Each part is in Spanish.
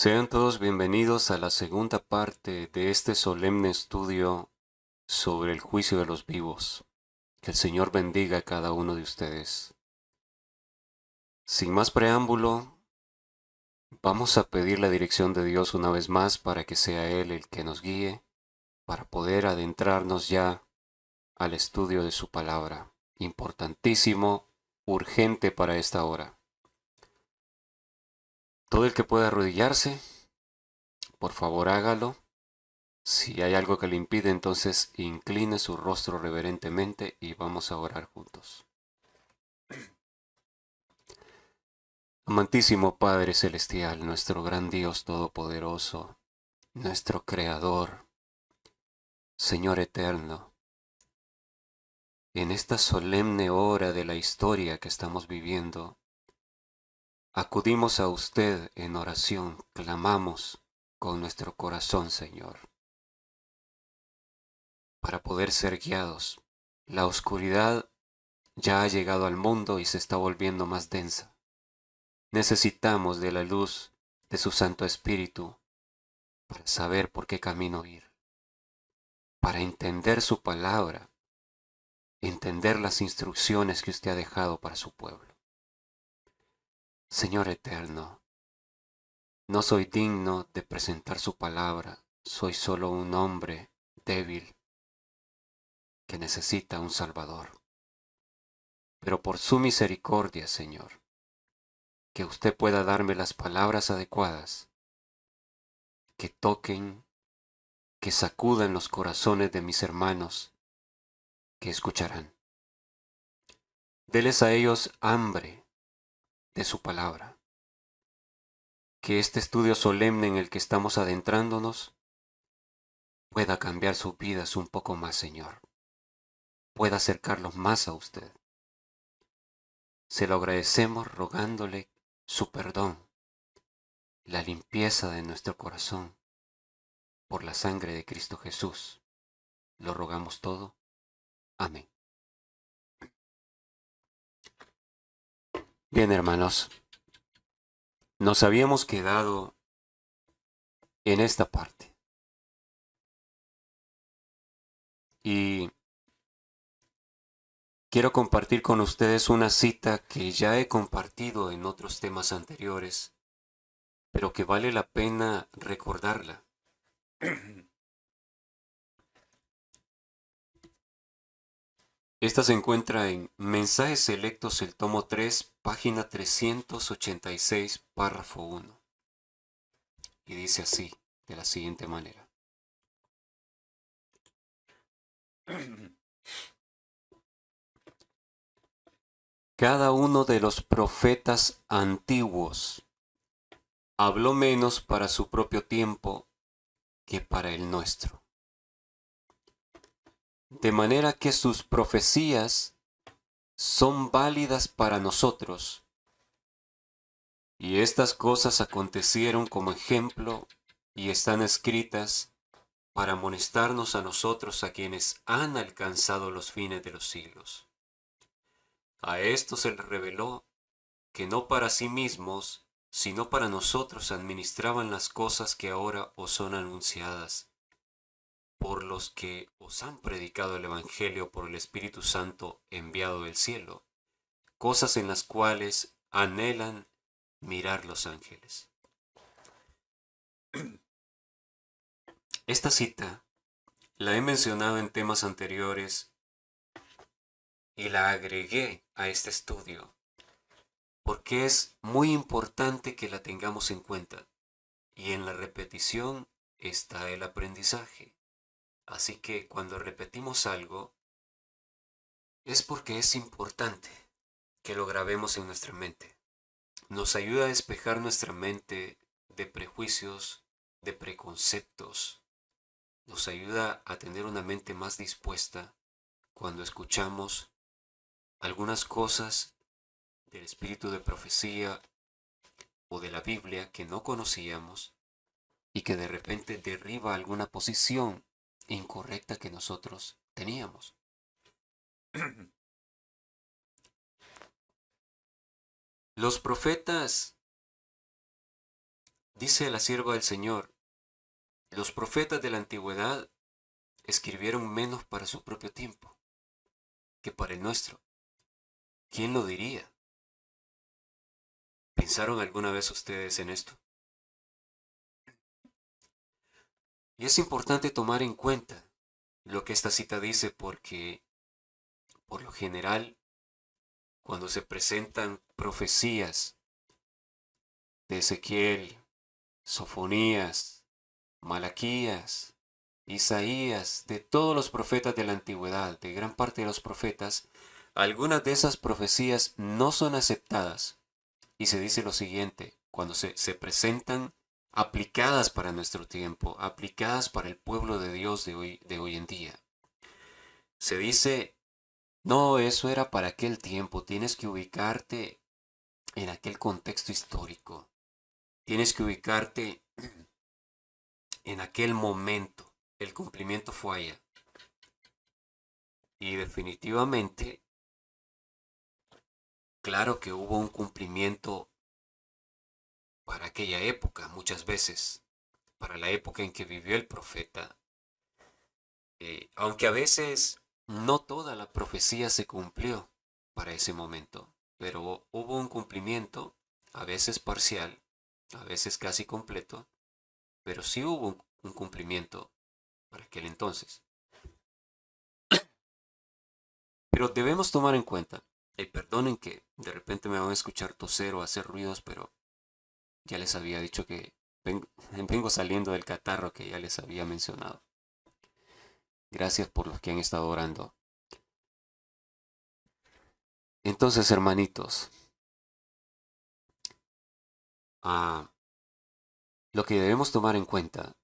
Sean todos bienvenidos a la segunda parte de este solemne estudio sobre el juicio de los vivos. Que el Señor bendiga a cada uno de ustedes. Sin más preámbulo, vamos a pedir la dirección de Dios una vez más para que sea Él el que nos guíe, para poder adentrarnos ya al estudio de su palabra. Importantísimo, urgente para esta hora. Todo el que pueda arrodillarse, por favor hágalo. Si hay algo que le impide, entonces incline su rostro reverentemente y vamos a orar juntos. Amantísimo Padre Celestial, nuestro gran Dios Todopoderoso, nuestro Creador, Señor Eterno, en esta solemne hora de la historia que estamos viviendo, acudimos a usted en oración, clamamos con nuestro corazón, Señor, para poder ser guiados. La oscuridad ya ha llegado al mundo y se está volviendo más densa. Necesitamos de la luz de su Santo Espíritu para saber por qué camino ir, para entender su palabra, entender las instrucciones que usted ha dejado para su pueblo. Señor eterno, no soy digno de presentar su palabra, soy solo un hombre débil que necesita un Salvador. Pero por su misericordia, Señor, que usted pueda darme las palabras adecuadas, que toquen, que sacudan los corazones de mis hermanos que escucharán. Deles a ellos hambre de su palabra. Que este estudio solemne en el que estamos adentrándonos pueda cambiar sus vidas un poco más, Señor. Pueda acercarlos más a usted. Se lo agradecemos rogándole su perdón, la limpieza de nuestro corazón por la sangre de Cristo Jesús. Lo rogamos todo. Amén. Bien, hermanos, nos habíamos quedado en esta parte. Y quiero compartir con ustedes una cita que ya he compartido en otros temas anteriores, pero que vale la pena recordarla. Esta se encuentra en Mensajes Selectos, el tomo 3, página 386, párrafo 1. Y dice así, de la siguiente manera. Cada uno de los profetas antiguos habló menos para su propio tiempo que para el nuestro. De manera que sus profecías son válidas para nosotros. Y estas cosas acontecieron como ejemplo y están escritas para amonestarnos a nosotros, a quienes han alcanzado los fines de los siglos. A esto se les reveló que no para sí mismos, sino para nosotros administraban las cosas que ahora os son anunciadas, por los que os han predicado el Evangelio por el Espíritu Santo enviado del cielo, cosas en las cuales anhelan mirar los ángeles. Esta cita la he mencionado en temas anteriores y la agregué a este estudio porque es muy importante que la tengamos en cuenta, y en la repetición está el aprendizaje. Así que cuando repetimos algo es porque es importante que lo grabemos en nuestra mente. Nos ayuda a despejar nuestra mente de prejuicios, de preconceptos. Nos ayuda a tener una mente más dispuesta cuando escuchamos algunas cosas del espíritu de profecía o de la Biblia que no conocíamos y que de repente derriba alguna posición incorrecta que nosotros teníamos. Los profetas Dice la sierva del Señor, los profetas de la antigüedad escribieron menos para su propio tiempo que para el nuestro. ¿Quién lo diría? ¿Pensaron alguna vez ustedes en esto? Y es importante tomar en cuenta lo que esta cita dice porque, por lo general, cuando se presentan profecías de Ezequiel, Sofonías, Malaquías, Isaías, de todos los profetas de la antigüedad, de gran parte de los profetas, algunas de esas profecías no son aceptadas. Y se dice lo siguiente, cuando se presentan aplicadas para nuestro tiempo, aplicadas para el pueblo de Dios de hoy en día. Se dice, no, eso era para aquel tiempo, tienes que ubicarte en aquel contexto histórico, tienes que ubicarte en aquel momento, el cumplimiento fue allá. Y definitivamente, claro que hubo un cumplimiento para aquella época, muchas veces, para la época en que vivió el profeta. Aunque a veces no toda la profecía se cumplió para ese momento, pero hubo un cumplimiento, a veces parcial, a veces casi completo, pero sí hubo un cumplimiento para aquel entonces. Pero debemos tomar en cuenta, perdonen que de repente me van a escuchar toser o hacer ruidos, pero ya les había dicho que vengo saliendo del catarro que ya les había mencionado. Gracias por los que han estado orando. Entonces, hermanitos, lo que debemos tomar en cuenta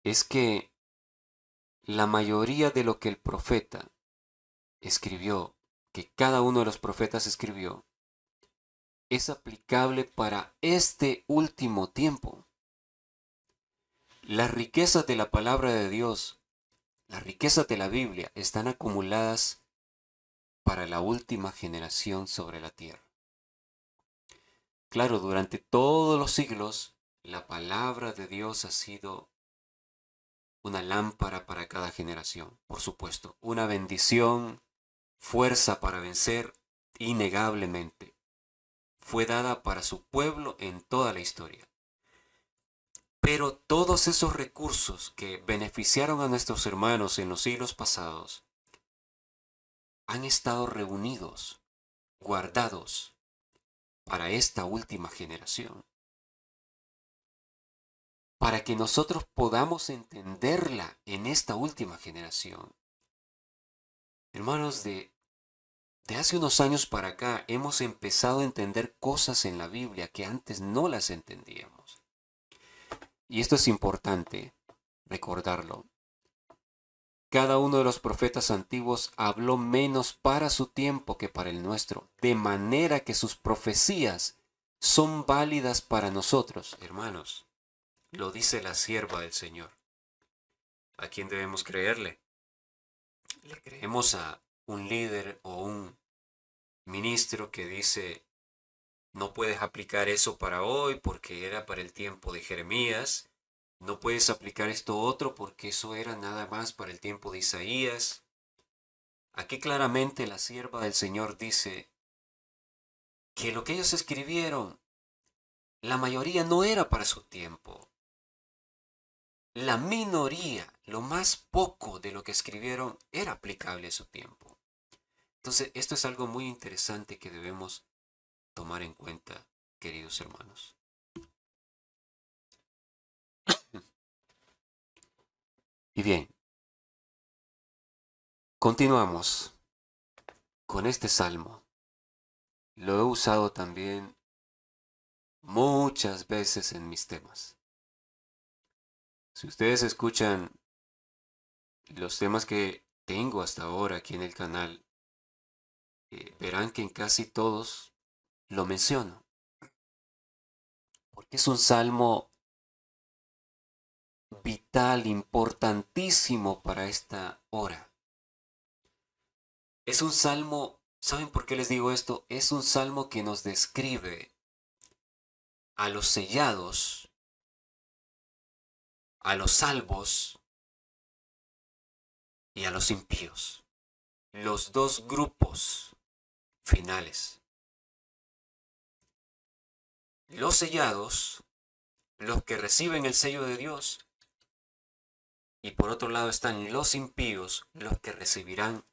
es que la mayoría de lo que el profeta escribió, que cada uno de los profetas escribió, es aplicable para este último tiempo. Las riquezas de la palabra de Dios, las riquezas de la Biblia están acumuladas para la última generación sobre la tierra. Claro, durante todos los siglos, la palabra de Dios ha sido una lámpara para cada generación, por supuesto, una bendición, fuerza para vencer, innegablemente. Fue dada para su pueblo en toda la historia. Pero todos esos recursos que beneficiaron a nuestros hermanos en los siglos pasados han estado reunidos, guardados para esta última generación. Para que nosotros podamos entenderla en esta última generación. Hermanos, de hace unos años para acá hemos empezado a entender cosas en la Biblia que antes no las entendíamos. Y esto es importante recordarlo. Cada uno de los profetas antiguos habló menos para su tiempo que para el nuestro, de manera que sus profecías son válidas para nosotros, hermanos. Lo dice la sierva del Señor. ¿A quién debemos creerle? ¿Le creemos a un líder o un ministro que dice, no puedes aplicar eso para hoy porque era para el tiempo de Jeremías, no puedes aplicar esto otro porque eso era nada más para el tiempo de Isaías? Aquí claramente la sierva del Señor dice que lo que ellos escribieron, la mayoría no era para su tiempo. La minoría, lo más poco de lo que escribieron era aplicable a su tiempo. Entonces, esto es algo muy interesante que debemos tomar en cuenta, queridos hermanos. Y bien, continuamos con este salmo. Lo he usado también muchas veces en mis temas. Si ustedes escuchan los temas que tengo hasta ahora aquí en el canal, verán que en casi todos lo menciono. Porque es un salmo vital, importantísimo para esta hora. Es un salmo, ¿saben por qué les digo esto? Es un salmo que nos describe a los sellados, a los salvos y a los impíos. Los dos grupos finales. Los sellados, los que reciben el sello de Dios, y por otro lado están los impíos, los que recibirán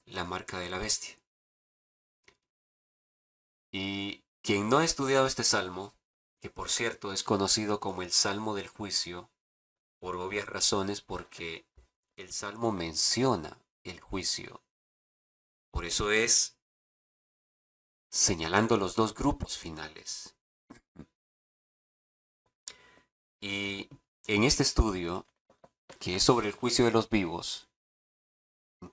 la marca de la bestia. Y quien no ha estudiado este salmo, que por cierto es conocido como el Salmo del Juicio, por obvias razones, porque el salmo menciona el juicio. Por eso es señalando los dos grupos finales. Y en este estudio, que es sobre el juicio de los vivos,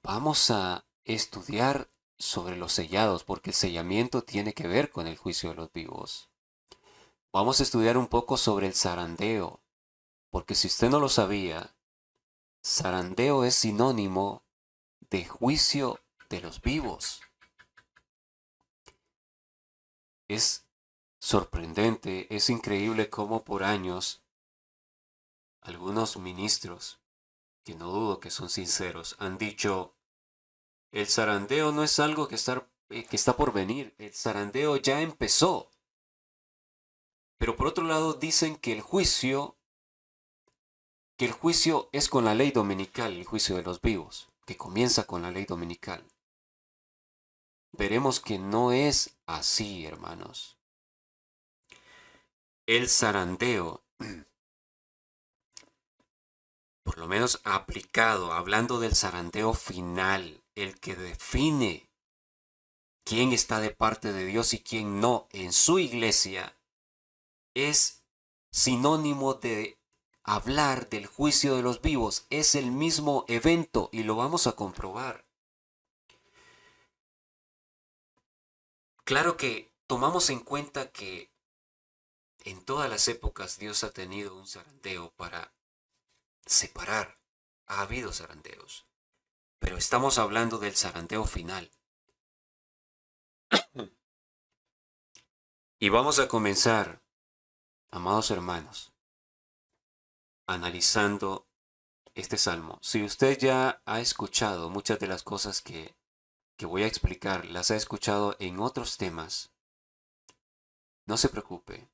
vamos a estudiar sobre los sellados, porque el sellamiento tiene que ver con el juicio de los vivos. Vamos a estudiar un poco sobre el zarandeo, porque si usted no lo sabía, zarandeo es sinónimo de juicio de los vivos. Es sorprendente, es increíble cómo por años algunos ministros, que no dudo que son sinceros, han dicho, el zarandeo no es algo que está por venir, el zarandeo ya empezó. Pero por otro lado dicen que el juicio es con la ley dominical, el juicio de los vivos, que comienza con la ley dominical. Veremos que no es así, hermanos. El zarandeo, por lo menos aplicado, hablando del zarandeo final, el que define quién está de parte de Dios y quién no en su iglesia, es sinónimo de hablar del juicio de los vivos. Es el mismo evento y lo vamos a comprobar. Claro que tomamos en cuenta que en todas las épocas Dios ha tenido un zarandeo para separar. Ha habido zarandeos. Pero estamos hablando del zarandeo final. Y vamos a comenzar, amados hermanos, analizando este salmo. Si usted ya ha escuchado muchas de las cosas que voy a explicar, las ha escuchado en otros temas, no se preocupe.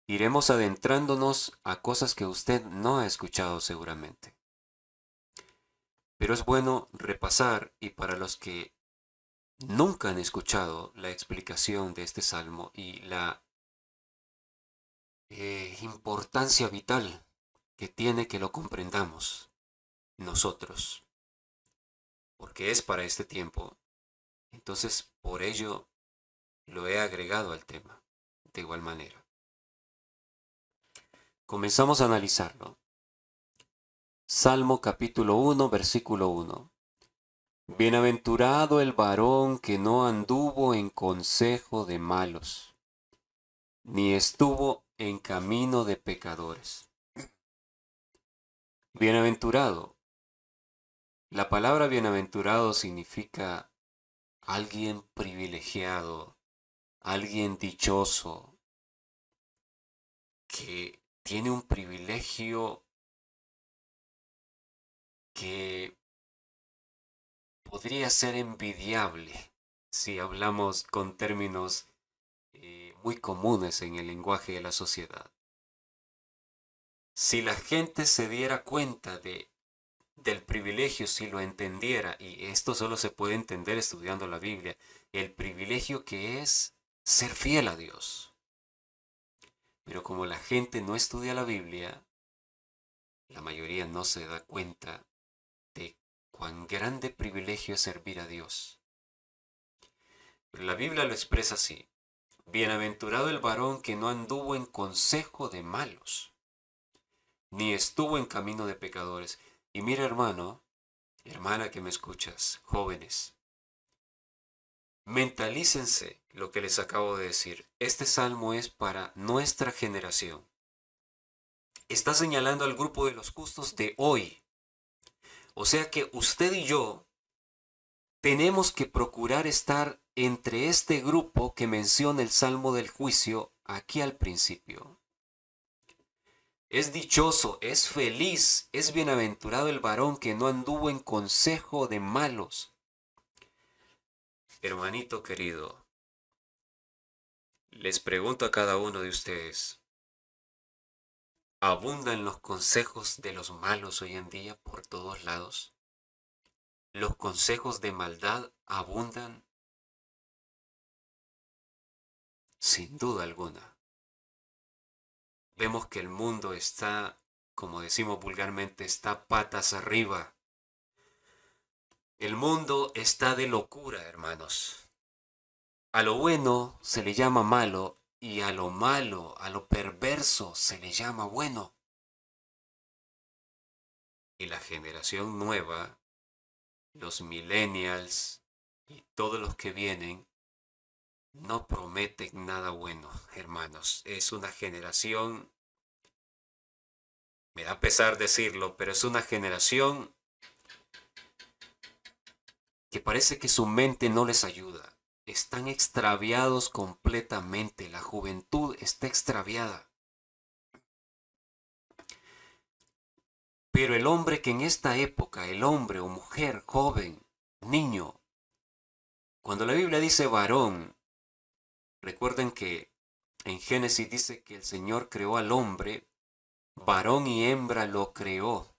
Iremos adentrándonos a cosas que usted no ha escuchado seguramente. Pero es bueno repasar, y para los que nunca han escuchado la explicación de este salmo y la importancia vital que tiene que lo comprendamos nosotros, porque es para este tiempo, entonces por ello lo he agregado al tema de igual manera. Comenzamos a analizarlo. Salmo capítulo 1, versículo 1. Bienaventurado el varón que no anduvo en consejo de malos, ni estuvo en camino de pecadores. Bienaventurado. La palabra bienaventurado significa alguien privilegiado, alguien dichoso, que tiene un privilegio que podría ser envidiable si hablamos con términos muy comunes en el lenguaje de la sociedad. Si la gente se diera cuenta del privilegio, si lo entendiera, y esto solo se puede entender estudiando la Biblia, el privilegio que es ser fiel a Dios. Pero como la gente no estudia la Biblia, la mayoría no se da cuenta de cuán grande privilegio es servir a Dios. Pero la Biblia lo expresa así: bienaventurado el varón que no anduvo en consejo de malos, ni estuvo en camino de pecadores. Y mira, hermano, hermana que me escuchas, jóvenes, mentalícense lo que les acabo de decir. Este salmo es para nuestra generación. Está señalando al grupo de los justos de hoy. O sea que usted y yo tenemos que procurar estar entre este grupo que menciona el salmo del juicio aquí al principio. Es dichoso, es feliz, es bienaventurado el varón que no anduvo en consejo de malos. Hermanito querido, les pregunto a cada uno de ustedes, ¿abundan los consejos de los malos hoy en día por todos lados? ¿Los consejos de maldad abundan? Sin duda alguna. Vemos que el mundo está, como decimos vulgarmente, está patas arriba. El mundo está de locura, hermanos. A lo bueno se le llama malo y a lo malo, a lo perverso se le llama bueno. Y la generación nueva, los millennials y todos los que vienen, no prometen nada bueno, hermanos. Es una generación, me da pesar decirlo, pero es una generación que parece que su mente no les ayuda. Están extraviados completamente. La juventud está extraviada. Pero el hombre que en esta época, el hombre o mujer, joven, niño, cuando la Biblia dice varón, recuerden que en Génesis dice que el Señor creó al hombre, varón y hembra lo creó.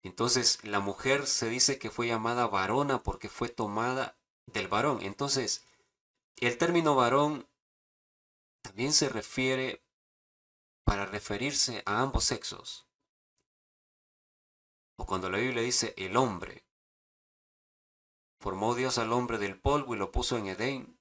Entonces la mujer se dice que fue llamada varona porque fue tomada del varón. Entonces el término varón también se refiere para referirse a ambos sexos. O cuando la Biblia dice el hombre, formó Dios al hombre del polvo y lo puso en Edén.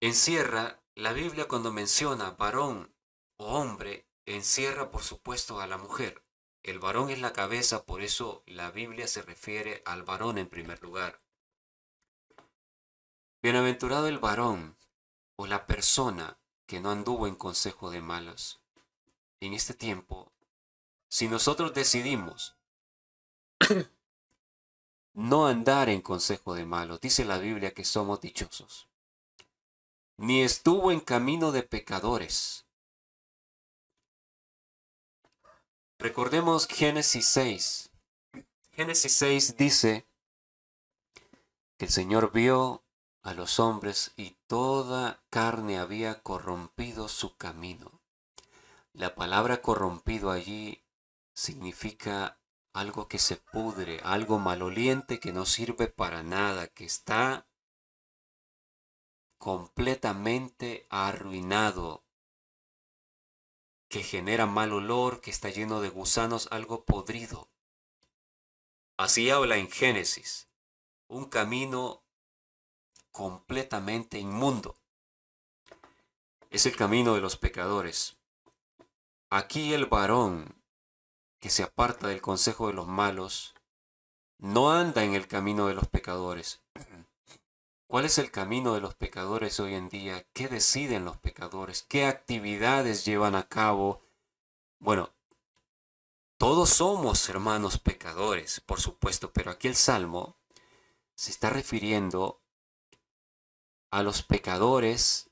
Encierra, la Biblia cuando menciona varón o hombre, encierra por supuesto a la mujer. El varón es la cabeza, por eso la Biblia se refiere al varón en primer lugar. Bienaventurado el varón o la persona que no anduvo en consejo de malos. En este tiempo, si nosotros decidimos no andar en consejo de malos, dice la Biblia que somos dichosos. Ni estuvo en camino de pecadores. Recordemos Génesis 6. Génesis 6 dice que el Señor vio a los hombres y toda carne había corrompido su camino. La palabra corrompido allí significa algo que se pudre, algo maloliente que no sirve para nada, que está completamente arruinado, que genera mal olor, que está lleno de gusanos, algo podrido. Así habla en Génesis, un camino completamente inmundo. Es el camino de los pecadores. Aquí el varón que se aparta del consejo de los malos no anda en el camino de los pecadores. ¿Cuál es el camino de los pecadores hoy en día? ¿Qué deciden los pecadores? ¿Qué actividades llevan a cabo? Bueno, todos somos hermanos pecadores, por supuesto, pero aquí el Salmo se está refiriendo a los pecadores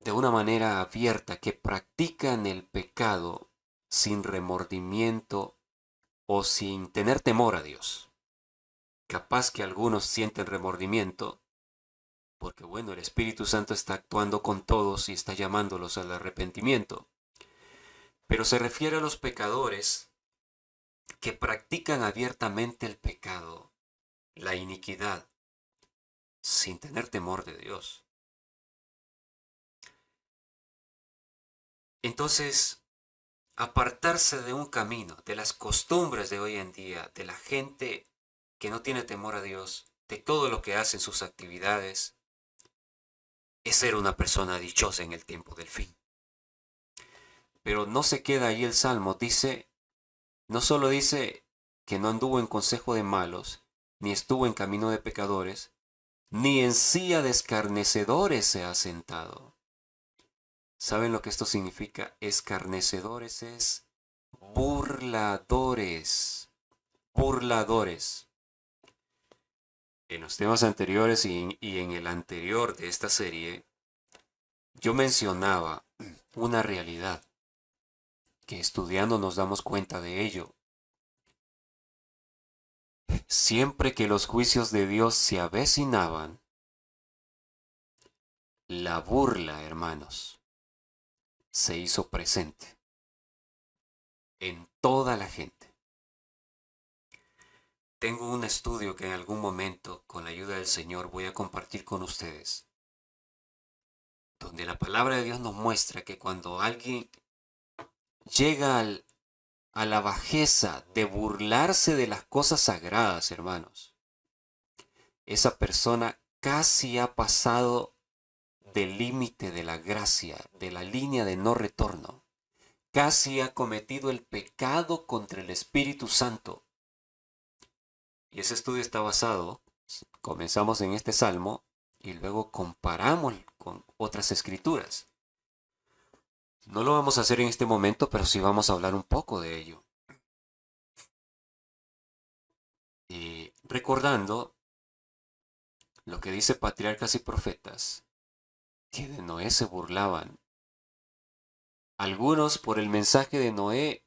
de una manera abierta, que practican el pecado sin remordimiento o sin tener temor a Dios. Capaz que algunos sienten remordimiento, porque bueno, el Espíritu Santo está actuando con todos y está llamándolos al arrepentimiento. Pero se refiere a los pecadores que practican abiertamente el pecado, la iniquidad, sin tener temor de Dios. Entonces, apartarse de un camino, de las costumbres de hoy en día, de la gente que no tiene temor a Dios, de todo lo que hacen sus actividades, es ser una persona dichosa en el tiempo del fin. Pero no se queda ahí el Salmo, no solo dice que no anduvo en consejo de malos, ni estuvo en camino de pecadores, ni en silla de escarnecedores se ha sentado. ¿Saben lo que esto significa? Escarnecedores es burladores, burladores. en los temas anteriores y en el anterior de esta serie, yo mencionaba una realidad que estudiando nos damos cuenta de ello. Siempre que los juicios de Dios se avecinaban, la burla, hermanos, se hizo presente en toda la gente. Tengo un estudio que en algún momento, con la ayuda del Señor, voy a compartir con ustedes, donde la palabra de Dios nos muestra que cuando alguien llega a la bajeza de burlarse de las cosas sagradas, hermanos, esa persona casi ha pasado del límite de la gracia, de la línea de no retorno. Casi ha cometido el pecado contra el Espíritu Santo. Y ese estudio está basado, comenzamos en este salmo y luego comparamos con otras escrituras. No lo vamos a hacer en este momento, pero sí vamos a hablar un poco de ello. Y recordando lo que dice Patriarcas y Profetas, que de Noé se burlaban. Algunos por el mensaje de Noé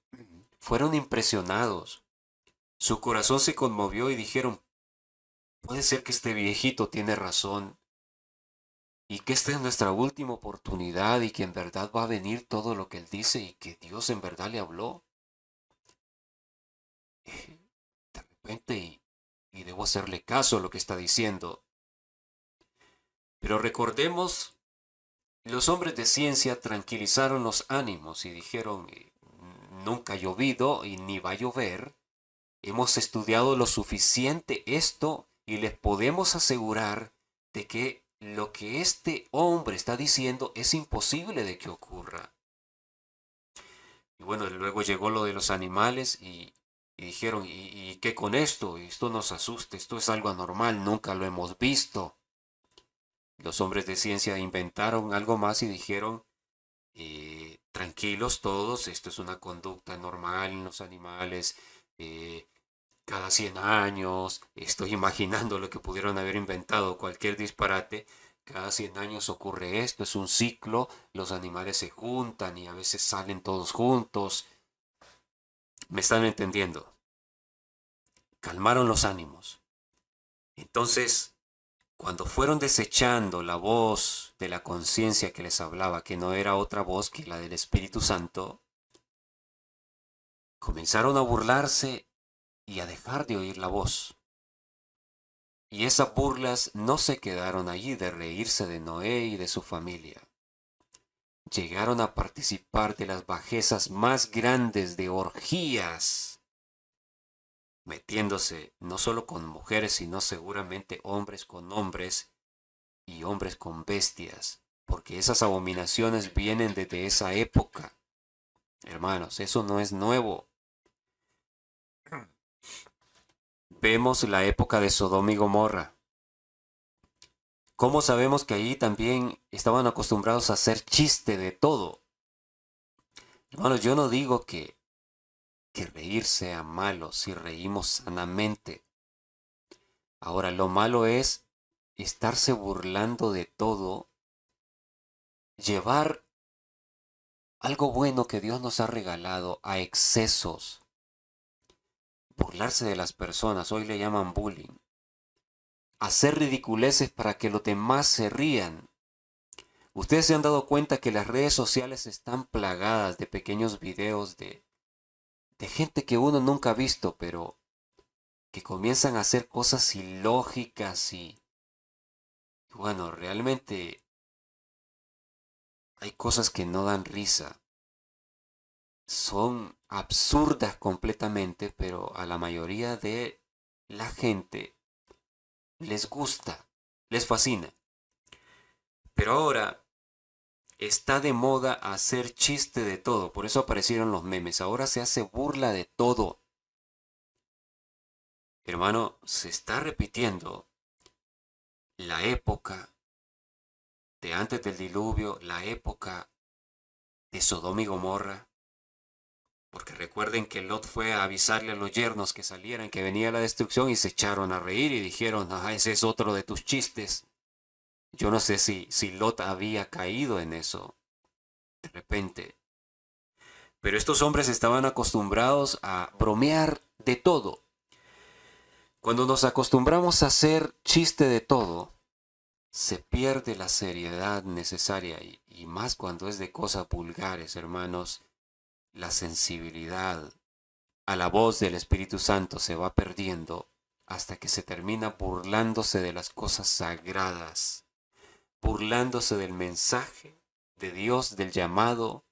fueron impresionados. Su corazón se conmovió y dijeron, puede ser que este viejito tiene razón y que esta es nuestra última oportunidad y que en verdad va a venir todo lo que él dice y que Dios en verdad le habló. De repente y debo hacerle caso a lo que está diciendo. Pero recordemos, los hombres de ciencia tranquilizaron los ánimos y dijeron, nunca ha llovido y ni va a llover. Hemos estudiado lo suficiente esto y les podemos asegurar de que lo que este hombre está diciendo es imposible de que ocurra. Y bueno, luego llegó lo de los animales y dijeron, ¿y qué con esto? Esto nos asusta, esto es algo anormal, nunca lo hemos visto. Los hombres de ciencia inventaron algo más y dijeron, tranquilos todos, esto es una conducta normal en los animales, cada 100 años, estoy imaginando lo que pudieron haber inventado, cualquier disparate, cada 100 años ocurre esto, es un ciclo, los animales se juntan y a veces salen todos juntos. ¿Me están entendiendo? Calmaron los ánimos. Entonces, cuando fueron desechando la voz de la conciencia que les hablaba, que no era otra voz que la del Espíritu Santo, comenzaron a burlarse y a dejar de oír la voz. Y esas burlas no se quedaron allí de reírse de Noé y de su familia. Llegaron a participar de las bajezas más grandes de orgías, metiéndose no solo con mujeres, sino seguramente hombres con hombres y hombres con bestias, porque esas abominaciones vienen desde esa época. Hermanos, eso no es nuevo. Vemos la época de Sodoma y Gomorra. ¿Cómo sabemos que allí también estaban acostumbrados a hacer chiste de todo? Hermanos, yo no digo que reír sea malo si reímos sanamente. Ahora, lo malo es estarse burlando de todo, llevar algo bueno que Dios nos ha regalado a excesos, burlarse de las personas, hoy le llaman bullying, hacer ridiculeces para que los demás se rían. Ustedes se han dado cuenta que las redes sociales están plagadas de pequeños videos de gente que uno nunca ha visto, pero que comienzan a hacer cosas ilógicas y bueno, realmente hay cosas que no dan risa. Son absurdas completamente, pero a la mayoría de la gente les gusta, les fascina. Pero ahora está de moda hacer chiste de todo, por eso aparecieron los memes. Ahora se hace burla de todo. Hermano, se está repitiendo la época de antes del diluvio, la época de Sodoma y Gomorra. Porque recuerden que Lot fue a avisarle a los yernos que salieran, que venía la destrucción, y se echaron a reír y dijeron, ah, ese es otro de tus chistes. Yo no sé si Lot había caído en eso de repente. Pero estos hombres estaban acostumbrados a bromear de todo. Cuando nos acostumbramos a hacer chiste de todo, se pierde la seriedad necesaria y más cuando es de cosas vulgares, hermanos, la sensibilidad a la voz del Espíritu Santo se va perdiendo hasta que se termina burlándose de las cosas sagradas, burlándose del mensaje de Dios, del llamado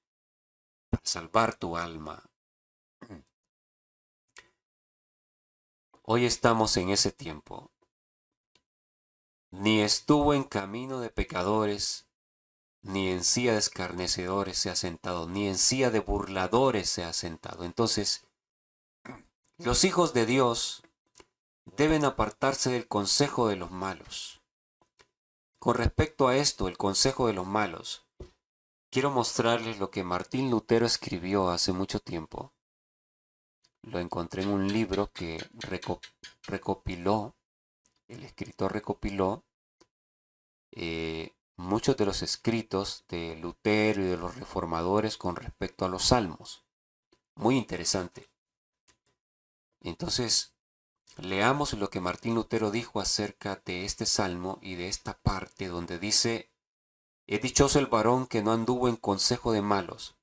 para salvar tu alma. Hoy estamos en ese tiempo. Ni estuvo en camino de pecadores, ni en silla de escarnecedores se ha sentado, ni en silla de burladores se ha sentado. Entonces, los hijos de Dios deben apartarse del consejo de los malos. Con respecto a esto, el consejo de los malos, quiero mostrarles lo que Martín Lutero escribió hace mucho tiempo. Lo encontré en un libro que recopiló, el escritor recopiló muchos de los escritos de Lutero y de los reformadores con respecto a los salmos. Muy interesante. Entonces, leamos lo que Martín Lutero dijo acerca de este salmo y de esta parte donde dice: es dichoso el varón que no anduvo en consejo de malos.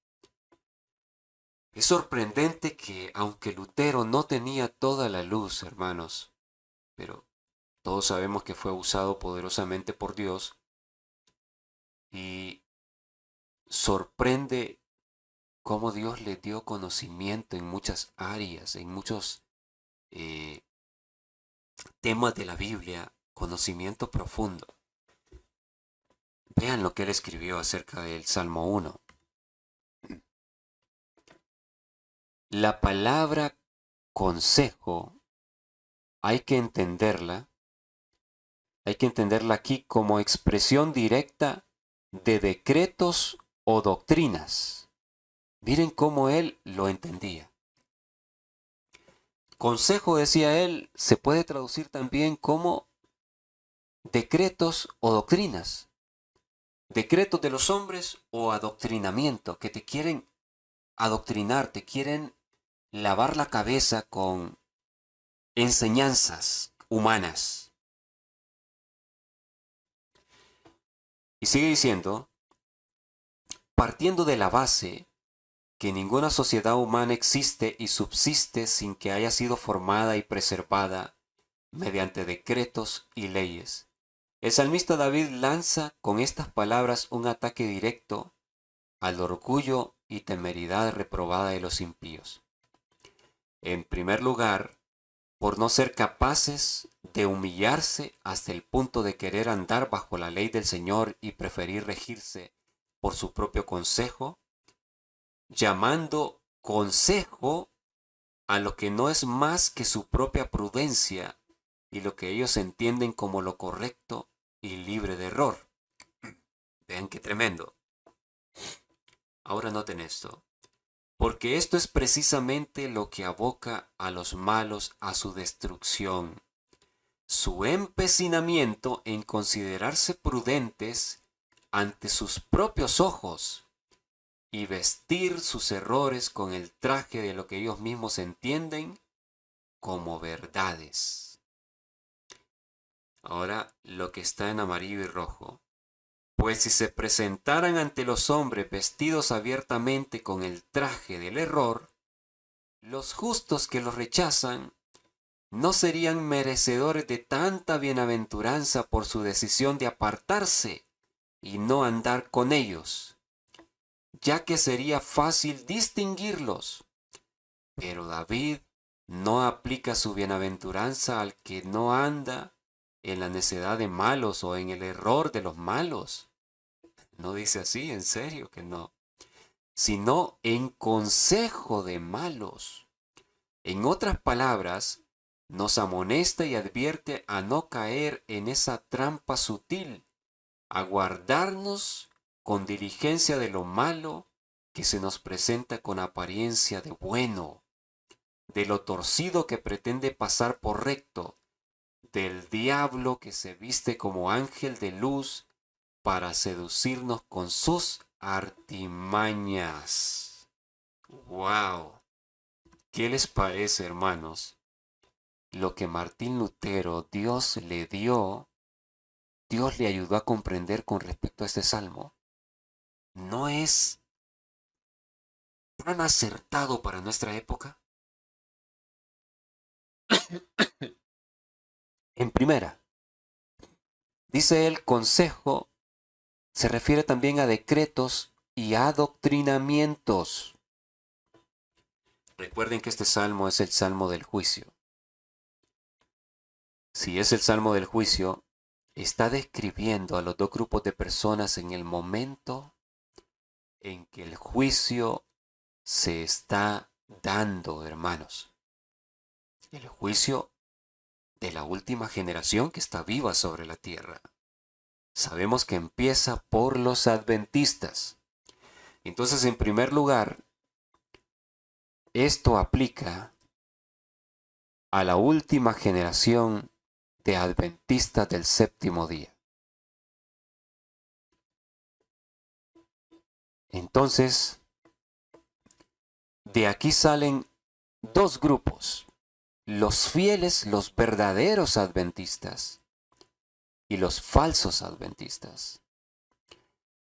Es sorprendente que, aunque Lutero no tenía toda la luz, hermanos, pero todos sabemos que fue usado poderosamente por Dios, y sorprende cómo Dios le dio conocimiento en muchas áreas, en muchos temas de la Biblia, conocimiento profundo. Vean lo que él escribió acerca del Salmo 1. La palabra consejo hay que entenderla aquí como expresión directa de decretos o doctrinas. Miren cómo él lo entendía. Consejo, decía él, se puede traducir también como decretos o doctrinas. Decretos de los hombres o adoctrinamiento, que te quieren adoctrinar, te quieren lavar la cabeza con enseñanzas humanas. Y sigue diciendo, partiendo de la base que ninguna sociedad humana existe y subsiste sin que haya sido formada y preservada mediante decretos y leyes. El salmista David lanza con estas palabras un ataque directo al orgullo y temeridad reprobada de los impíos. En primer lugar, por no ser capaces de humillarse hasta el punto de querer andar bajo la ley del Señor y preferir regirse por su propio consejo, llamando consejo a lo que no es más que su propia prudencia y lo que ellos entienden como lo correcto y libre de error. Vean qué tremendo. Ahora noten esto. Porque esto es precisamente lo que aboca a los malos a su destrucción. Su empecinamiento en considerarse prudentes ante sus propios ojos y vestir sus errores con el traje de lo que ellos mismos entienden como verdades. Ahora lo que está en amarillo y rojo. Pues si se presentaran ante los hombres vestidos abiertamente con el traje del error, los justos que los rechazan no serían merecedores de tanta bienaventuranza por su decisión de apartarse y no andar con ellos, ya que sería fácil distinguirlos. Pero David no aplica su bienaventuranza al que no anda en la necedad de malos o en el error de los malos. No dice así, en serio que no. Sino en consejo de malos. En otras palabras, nos amonesta y advierte a no caer en esa trampa sutil, a guardarnos con diligencia de lo malo que se nos presenta con apariencia de bueno, de lo torcido que pretende pasar por recto, del diablo que se viste como ángel de luz para seducirnos con sus artimañas. ¡Wow! ¿Qué les parece, hermanos? Lo que Martín Lutero, Dios le dio, Dios le ayudó a comprender con respecto a este salmo. ¿No es tan acertado para nuestra época? En primera, dice el consejo, se refiere también a decretos y adoctrinamientos. Recuerden que este salmo es el salmo del juicio. Si es el salmo del juicio, está describiendo a los dos grupos de personas en el momento en que el juicio se está dando, hermanos. El juicio de la última generación que está viva sobre la tierra. Sabemos que empieza por los adventistas. Entonces, en primer lugar, esto aplica a la última generación de adventistas del séptimo día. Entonces, de aquí salen dos grupos, los fieles, los verdaderos adventistas y los falsos adventistas.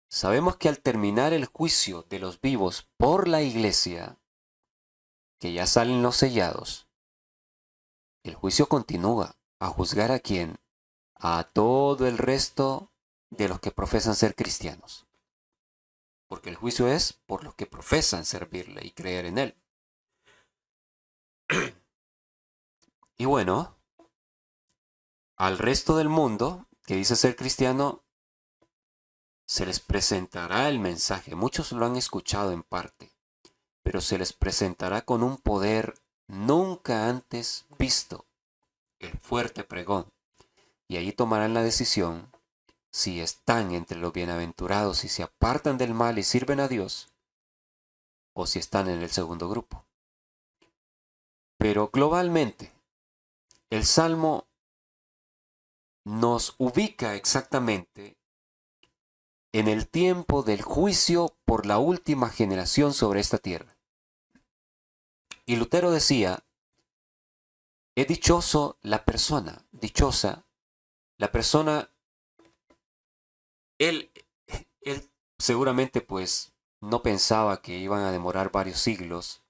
Sabemos que al terminar el juicio de los vivos por la iglesia, que ya salen los sellados, el juicio continúa a juzgar a quién, a todo el resto de los que profesan ser cristianos. Porque el juicio es por los que profesan servirle y creer en él. Y bueno, al resto del mundo que dice ser cristiano, se les presentará el mensaje. Muchos lo han escuchado en parte, pero se les presentará con un poder nunca antes visto, el fuerte pregón. Y allí tomarán la decisión si están entre los bienaventurados y se apartan del mal y sirven a Dios, o si están en el segundo grupo. Pero globalmente, el Salmo nos ubica exactamente en el tiempo del juicio por la última generación sobre esta tierra. Y Lutero decía, es dichosa la persona, él, él seguramente pues no pensaba que iban a demorar varios siglos.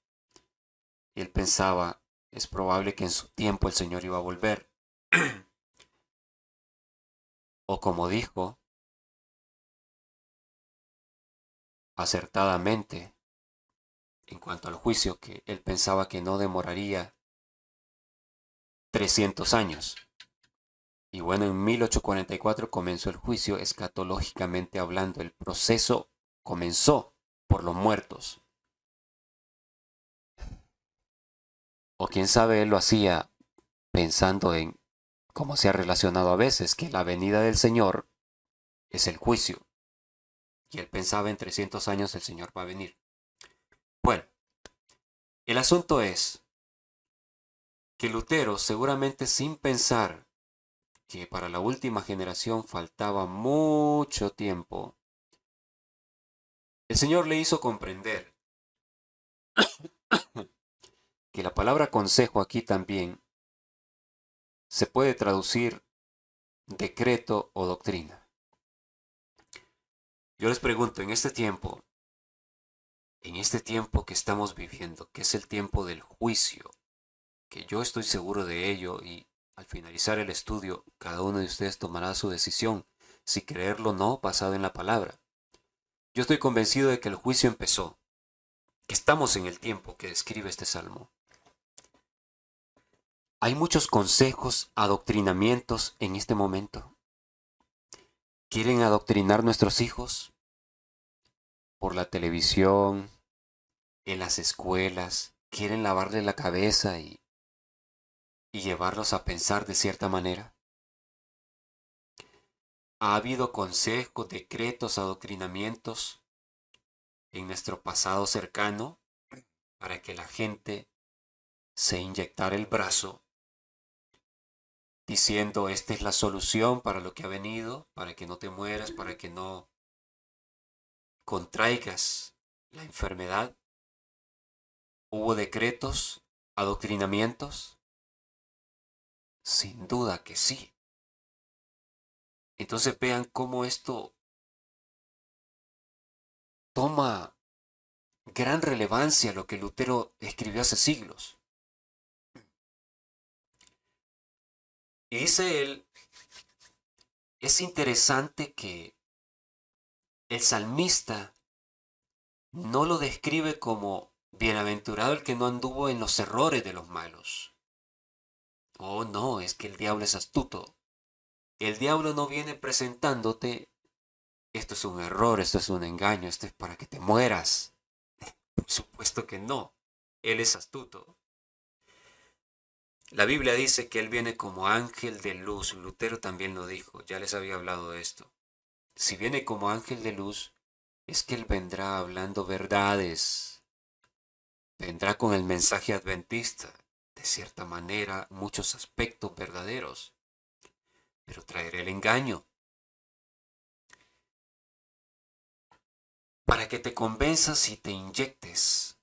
Él pensaba, es probable que en su tiempo el Señor iba a volver. O como dijo, acertadamente, en cuanto al juicio, que él pensaba que no demoraría 300 años. Y bueno, en 1844 comenzó el juicio, escatológicamente hablando. El proceso comenzó por los muertos. O quién sabe, él lo hacía pensando en, como se ha relacionado a veces, que la venida del Señor es el juicio. Y él pensaba en 300 años el Señor va a venir. Bueno, el asunto es que Lutero, seguramente sin pensar que para la última generación faltaba mucho tiempo, el Señor le hizo comprender que la palabra consejo aquí también se puede traducir decreto o doctrina. Yo les pregunto, en este tiempo que estamos viviendo, que es el tiempo del juicio, que yo estoy seguro de ello y al finalizar el estudio, cada uno de ustedes tomará su decisión, si creerlo o no, basado en la palabra. Yo estoy convencido de que el juicio empezó, que estamos en el tiempo que describe este salmo. Hay muchos consejos, adoctrinamientos en este momento. ¿Quieren adoctrinar nuestros hijos? Por la televisión, en las escuelas, quieren lavarle la cabeza y llevarlos a pensar de cierta manera. Ha habido consejos, decretos, adoctrinamientos en nuestro pasado cercano para que la gente se inyectara el brazo diciendo esta es la solución para lo que ha venido, para que no te mueras, para que no contraigas la enfermedad. ¿Hubo decretos, adoctrinamientos? Sin duda que sí. Entonces vean cómo esto toma gran relevancia lo que Lutero escribió hace siglos. Y dice él, es interesante que el salmista no lo describe como bienaventurado el que no anduvo en los errores de los malos. Oh, no, es que el diablo es astuto. El diablo no viene presentándote, esto es un error, esto es un engaño, esto es para que te mueras. Por supuesto que no. Él es astuto. La Biblia dice que él viene como ángel de luz. Lutero también lo dijo, ya les había hablado de esto. Si viene como ángel de luz, es que él vendrá hablando verdades. Vendrá con el mensaje adventista, de cierta manera, muchos aspectos verdaderos, pero traerá el engaño. Para que te convenzas y te inyectes.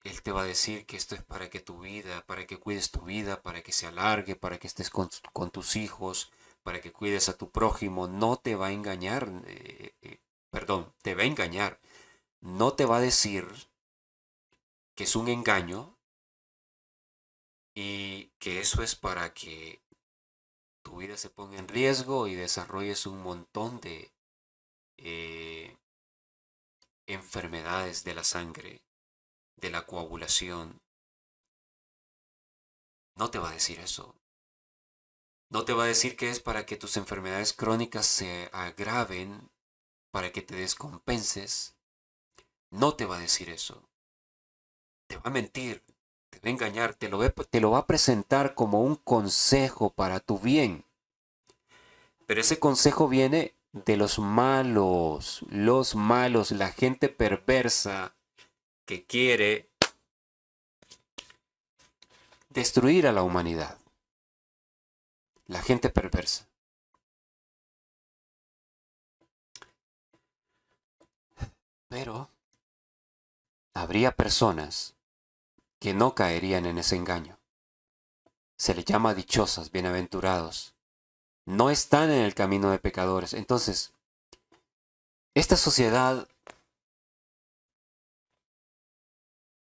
Él te va a decir que esto es para que tu vida, para que cuides tu vida, para que se alargue, para que estés con tus hijos, para que cuides a tu prójimo. No te va a engañar, perdón, te va a engañar. No te va a decir que es un engaño y que eso es para que tu vida se ponga en riesgo y desarrolles un montón de eh, enfermedades de la sangre, de la coagulación. No te va a decir eso. No te va a decir que es para que tus enfermedades crónicas se agraven, para que te descompenses. No te va a decir eso. Te va a mentir, te va a engañar, te lo va a presentar como un consejo para tu bien. Pero ese consejo viene de los malos, la gente perversa que quiere destruir a la humanidad. La gente perversa. Pero habría personas que no caerían en ese engaño. Se les llama dichosas, bienaventurados. No están en el camino de pecadores. Entonces, esta sociedad,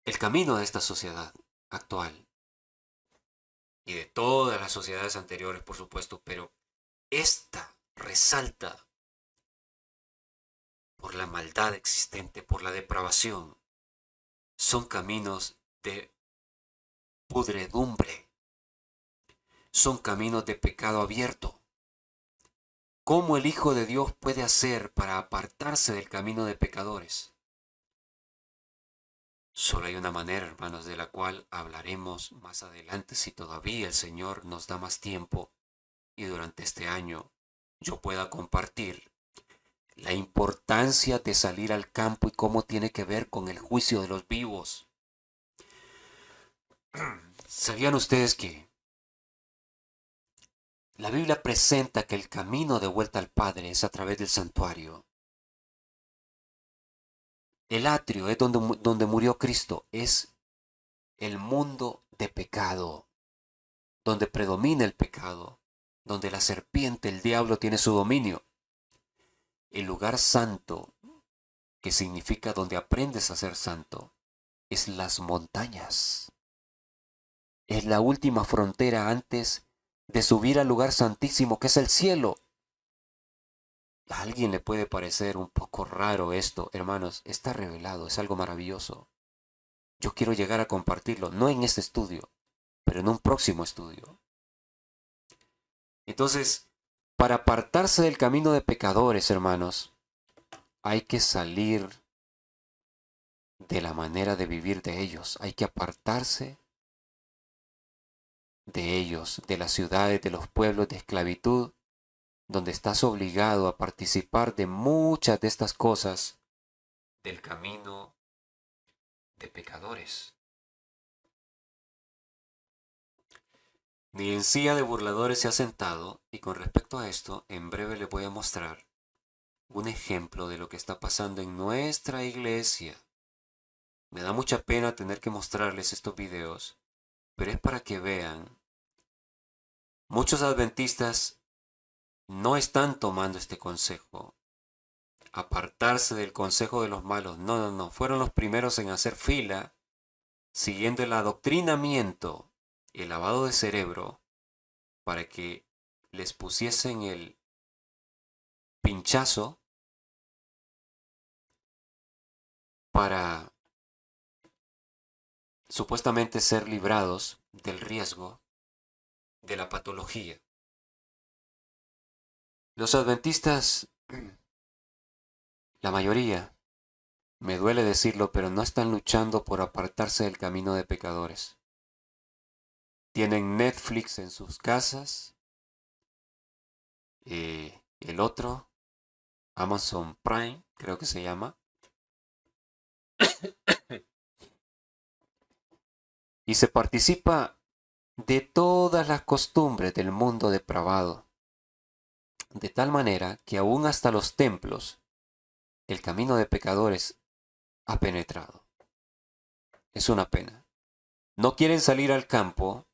el camino de esta sociedad actual, y de todas las sociedades anteriores, por supuesto, pero esta resalta por la maldad existente, por la depravación. Son caminos de pudredumbre. Son caminos de pecado abierto. ¿Cómo el Hijo de Dios puede hacer para apartarse del camino de pecadores? Solo hay una manera, hermanos, de la cual hablaremos más adelante si todavía el Señor nos da más tiempo y durante este año yo pueda compartir la importancia de salir al campo y cómo tiene que ver con el juicio de los vivos. ¿Sabían ustedes que la Biblia presenta que el camino de vuelta al Padre es a través del santuario? El atrio es donde murió Cristo, es el mundo de pecado, donde predomina el pecado, donde la serpiente, el diablo, tiene su dominio. El lugar santo, que significa donde aprendes a ser santo, es las montañas. Es la última frontera antes de subir al lugar santísimo que es el cielo. A alguien le puede parecer un poco raro esto, hermanos, está revelado, es algo maravilloso. Yo quiero llegar a compartirlo, no en este estudio, pero en un próximo estudio. Entonces, para apartarse del camino de pecadores, hermanos, hay que salir de la manera de vivir de ellos. Hay que apartarse de ellos, de las ciudades, de los pueblos de esclavitud, donde estás obligado a participar de muchas de estas cosas del camino de pecadores, ni en silla de burladores se ha sentado, y con respecto a esto, en breve les voy a mostrar un ejemplo de lo que está pasando en nuestra iglesia. Me da mucha pena tener que mostrarles estos videos, pero es para que vean. Muchos adventistas no están tomando este consejo. Apartarse del consejo de los malos. No, no, no. Fueron los primeros en hacer fila, siguiendo el adoctrinamiento, el lavado de cerebro, para que les pusiesen el pinchazo para supuestamente ser librados del riesgo de la patología. Los adventistas, la mayoría, me duele decirlo, pero no están luchando por apartarse del camino de pecadores. Tienen Netflix en sus casas, el otro, Amazon Prime, creo que se llama, y se participa de todas las costumbres del mundo depravado, de tal manera que aún hasta los templos, el camino de pecadores ha penetrado. Es una pena. No quieren salir al campo,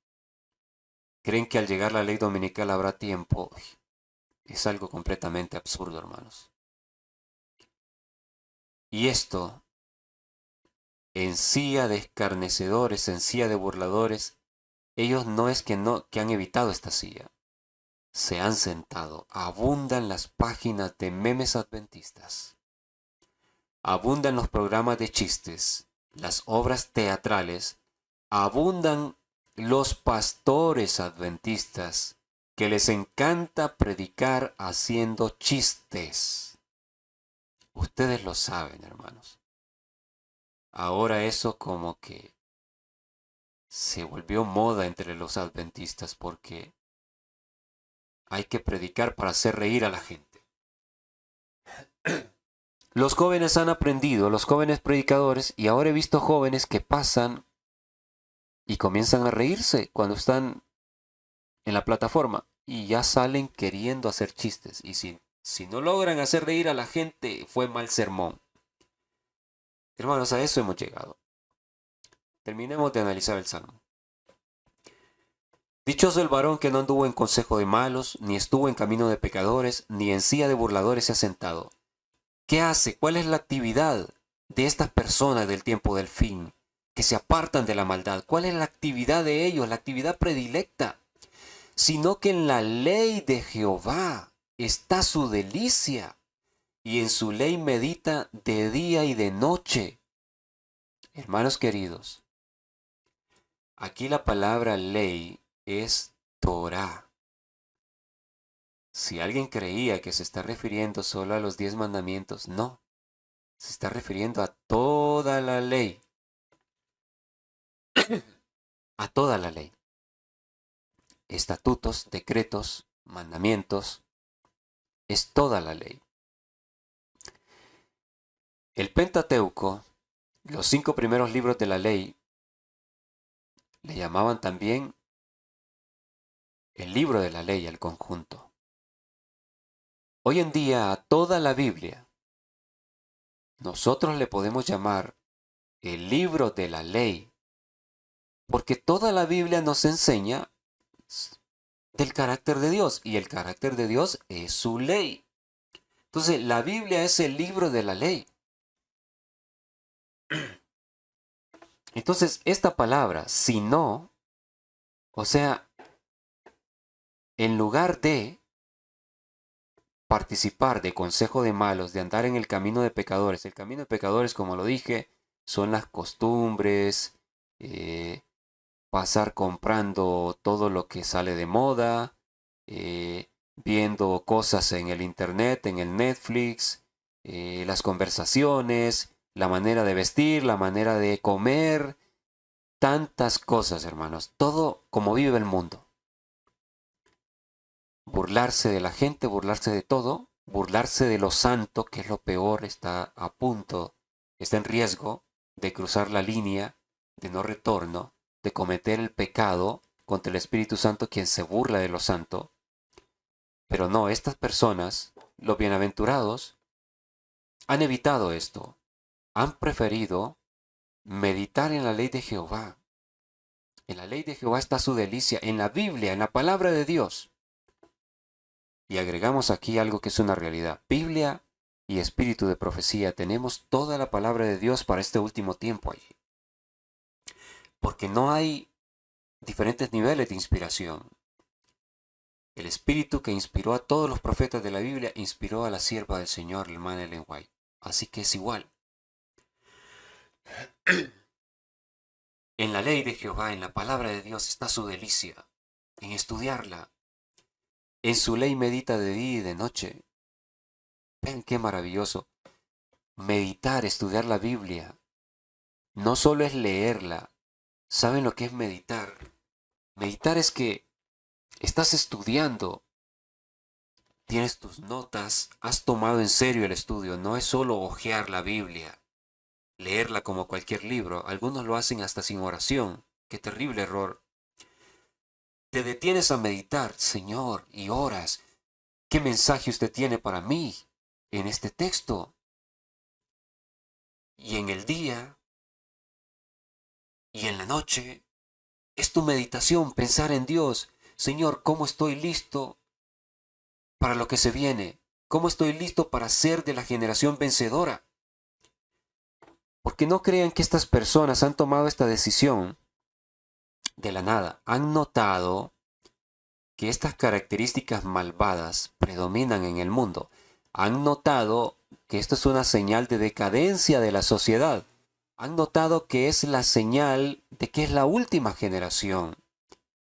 creen que al llegar la ley dominical habrá tiempo. Es algo completamente absurdo, hermanos. Y esto, en silla de escarnecedores, en silla de burladores, ellos no es que han evitado esta silla. Se han sentado. Abundan las páginas de memes adventistas. Abundan los programas de chistes, las obras teatrales. Abundan los pastores adventistas que les encanta predicar haciendo chistes. Ustedes lo saben, hermanos. Ahora eso como que se volvió moda entre los adventistas porque hay que predicar para hacer reír a la gente. Los jóvenes han aprendido, los jóvenes predicadores, y ahora he visto jóvenes que pasan y comienzan a reírse cuando están en la plataforma y ya salen queriendo hacer chistes. Y si no logran hacer reír a la gente, fue mal sermón. Hermanos, a eso hemos llegado. Terminemos de analizar el Salmo. Dichoso el varón que no anduvo en consejo de malos, ni estuvo en camino de pecadores, ni en silla de burladores se ha sentado. ¿Qué hace? ¿Cuál es la actividad de estas personas del tiempo del fin que se apartan de la maldad? ¿Cuál es la actividad de ellos, la actividad predilecta? Sino que en la ley de Jehová está su delicia, y en su ley medita de día y de noche. Hermanos queridos, aquí la palabra ley es Torah. Si alguien creía que se está refiriendo solo a los 10 mandamientos, no. Se está refiriendo a toda la ley. A toda la ley. Estatutos, decretos, mandamientos. Es toda la ley. El Pentateuco, los 5 primeros libros de la ley, le llamaban también el libro de la ley al conjunto. Hoy en día a toda la Biblia nosotros le podemos llamar el libro de la ley, porque toda la Biblia nos enseña del carácter de Dios, y el carácter de Dios es su ley. Entonces la Biblia es el libro de la ley. Entonces esta palabra, si no, o sea, en lugar de participar de consejo de malos, de andar en el camino de pecadores. El camino de pecadores, como lo dije, son las costumbres, pasar comprando todo lo que sale de moda, viendo cosas en el internet, en el Netflix, las conversaciones, la manera de vestir, la manera de comer, tantas cosas, hermanos, todo como vive el mundo. Burlarse de la gente, burlarse de todo, burlarse de lo santo, que es lo peor, está a punto está en riesgo de cruzar la línea de no retorno, de cometer el pecado contra el Espíritu Santo, quien se burla de lo santo. Pero no, estas personas, los bienaventurados, han evitado esto. Han preferido meditar en la ley de Jehová. En la ley de Jehová está su delicia, en la Biblia, en la palabra de Dios. Y agregamos aquí algo que es una realidad. Biblia y espíritu de profecía. Tenemos toda la palabra de Dios para este último tiempo allí. Porque no hay diferentes niveles de inspiración. El espíritu que inspiró a todos los profetas de la Biblia inspiró a la sierva del Señor, la hermana Ellen White. Así que es igual. En la ley de Jehová, en la palabra de Dios está su delicia, en estudiarla. En su ley medita de día y de noche. Vean qué maravilloso. Meditar, estudiar la Biblia, no solo es leerla. ¿Saben lo que es meditar? Meditar es que estás estudiando, tienes tus notas, has tomado en serio el estudio. No es solo hojear la Biblia, leerla como cualquier libro. Algunos lo hacen hasta sin oración. Qué terrible error. Te detienes a meditar, Señor, y oras. ¿Qué mensaje usted tiene para mí en este texto? Y en el día y en la noche es tu meditación, pensar en Dios. Señor, ¿cómo estoy listo para lo que se viene? ¿Cómo estoy listo para ser de la generación vencedora? Porque no crean que estas personas han tomado esta decisión de la nada. Han notado que estas características malvadas predominan en el mundo. Han notado que esto es una señal de decadencia de la sociedad. Han notado que es la señal de que es la última generación.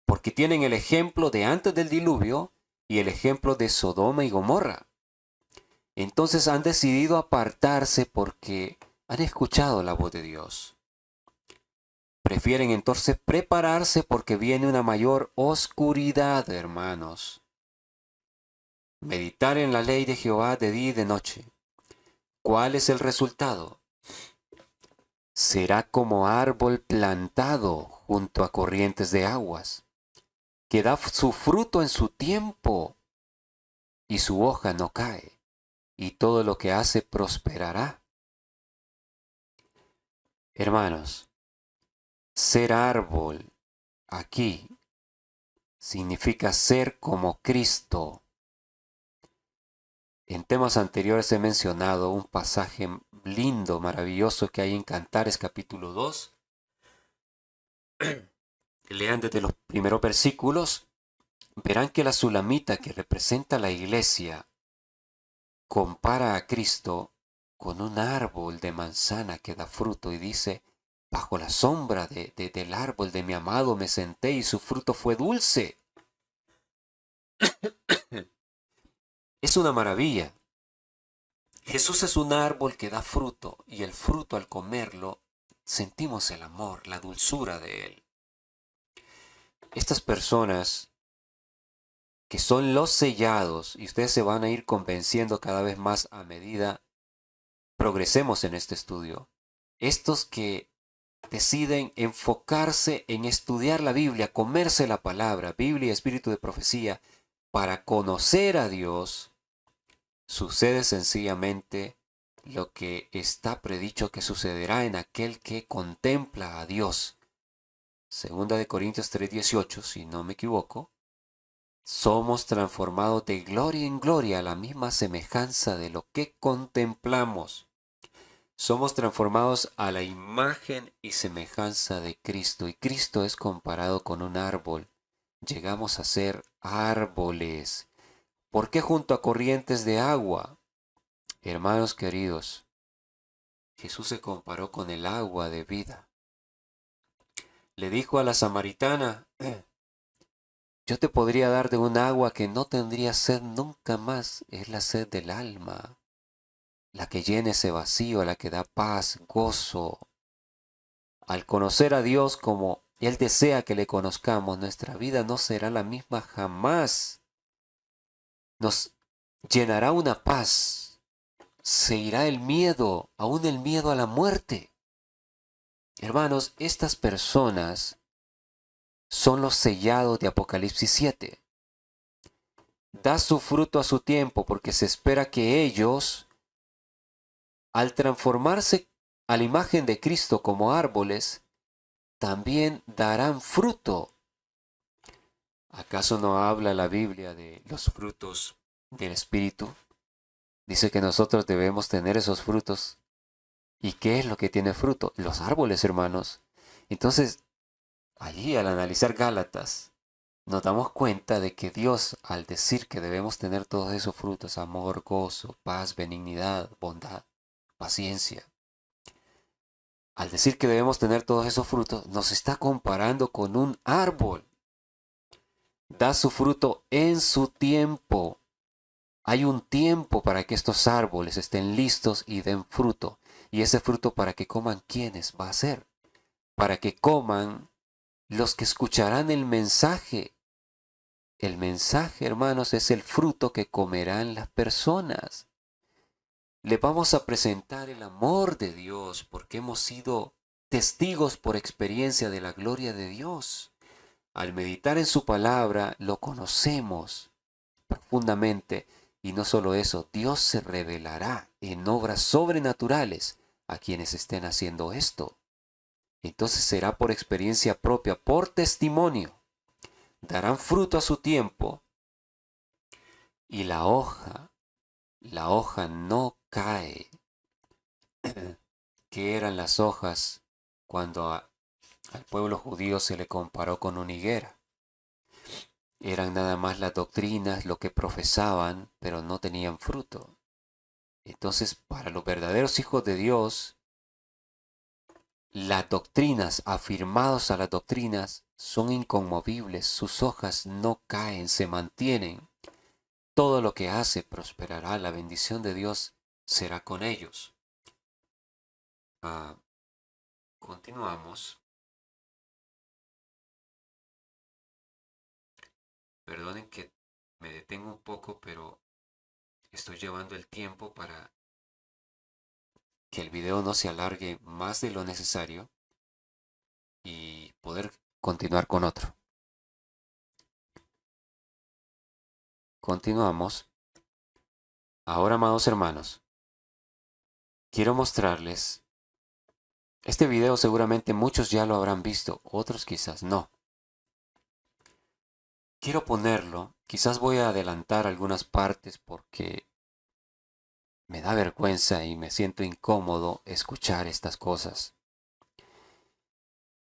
Porque tienen el ejemplo de antes del diluvio y el ejemplo de Sodoma y Gomorra. Entonces han decidido apartarse porque han escuchado la voz de Dios. Prefieren entonces prepararse porque viene una mayor oscuridad, hermanos. Meditar en la ley de Jehová de día y de noche. ¿Cuál es el resultado? Será como árbol plantado junto a corrientes de aguas, que da su fruto en su tiempo y su hoja no cae, y todo lo que hace prosperará. Hermanos, ser árbol aquí significa ser como Cristo. En temas anteriores he mencionado un pasaje lindo, maravilloso que hay en Cantares capítulo 2. Lean desde los primeros versículos, verán que la sulamita que representa la iglesia compara a Cristo con un árbol de manzana que da fruto y dice, bajo la sombra del árbol de mi amado me senté y su fruto fue dulce. Es una maravilla. Jesús es un árbol que da fruto y el fruto al comerlo sentimos el amor, la dulzura de él. Estas personas que son los sellados, y ustedes se van a ir convenciendo cada vez más a medida progresemos en este estudio, estos que deciden enfocarse en estudiar la Biblia, comerse la palabra, Biblia y espíritu de profecía, para conocer a Dios, sucede sencillamente lo que está predicho que sucederá en aquel que contempla a Dios. Segunda de Corintios 3:18, si no me equivoco, somos transformados de gloria en gloria a la misma semejanza de lo que contemplamos. Somos transformados a la imagen y semejanza de Cristo, y Cristo es comparado con un árbol. Llegamos a ser árboles. ¿Por qué junto a corrientes de agua? Hermanos queridos, Jesús se comparó con el agua de vida. Le dijo a la samaritana, yo te podría dar de un agua que no tendría sed nunca más, es la sed del alma, la que llena ese vacío, la que da paz, gozo. Al conocer a Dios como Él desea que le conozcamos, nuestra vida no será la misma jamás. Nos llenará una paz, se irá el miedo, aún el miedo a la muerte. Hermanos, estas personas son los sellados de Apocalipsis 7. Da su fruto a su tiempo porque se espera que ellos, al transformarse a la imagen de Cristo como árboles, también darán fruto. ¿Acaso no habla la Biblia de los frutos del Espíritu? Dice que nosotros debemos tener esos frutos. ¿Y qué es lo que tiene fruto? Los árboles, hermanos. Entonces, allí al analizar Gálatas, nos damos cuenta de que Dios, al decir que debemos tener todos esos frutos, amor, gozo, paz, benignidad, bondad, paciencia, al decir que debemos tener todos esos frutos, nos está comparando con un árbol. Da su fruto en su tiempo. Hay un tiempo para que estos árboles estén listos y den fruto. Y ese fruto para que coman, ¿quiénes va a ser? Para que coman los que escucharán el mensaje. El mensaje, hermanos, es el fruto que comerán las personas. Le vamos a presentar el amor de Dios porque hemos sido testigos por experiencia de la gloria de Dios. Al meditar en su palabra, lo conocemos profundamente. Y no solo eso, Dios se revelará en obras sobrenaturales a quienes estén haciendo esto. Entonces será por experiencia propia, por testimonio. Darán fruto a su tiempo y la hoja no cae. ¿Qué eran las hojas cuando al pueblo judío se le comparó con una higuera? Eran nada más las doctrinas, lo que profesaban, pero no tenían fruto. Entonces, para los verdaderos hijos de Dios, las doctrinas, afirmados a las doctrinas, son inconmovibles, sus hojas no caen, se mantienen. Todo lo que hace prosperará, la bendición de Dios será con ellos. Continuamos. Perdonen que me detengo un poco, pero estoy llevando el tiempo para que el video no se alargue más de lo necesario y poder continuar con otro. Continuamos. Ahora, amados hermanos, quiero mostrarles. Este video seguramente muchos ya lo habrán visto, otros quizás no. Quiero ponerlo, quizás voy a adelantar algunas partes porque me da vergüenza y me siento incómodo escuchar estas cosas.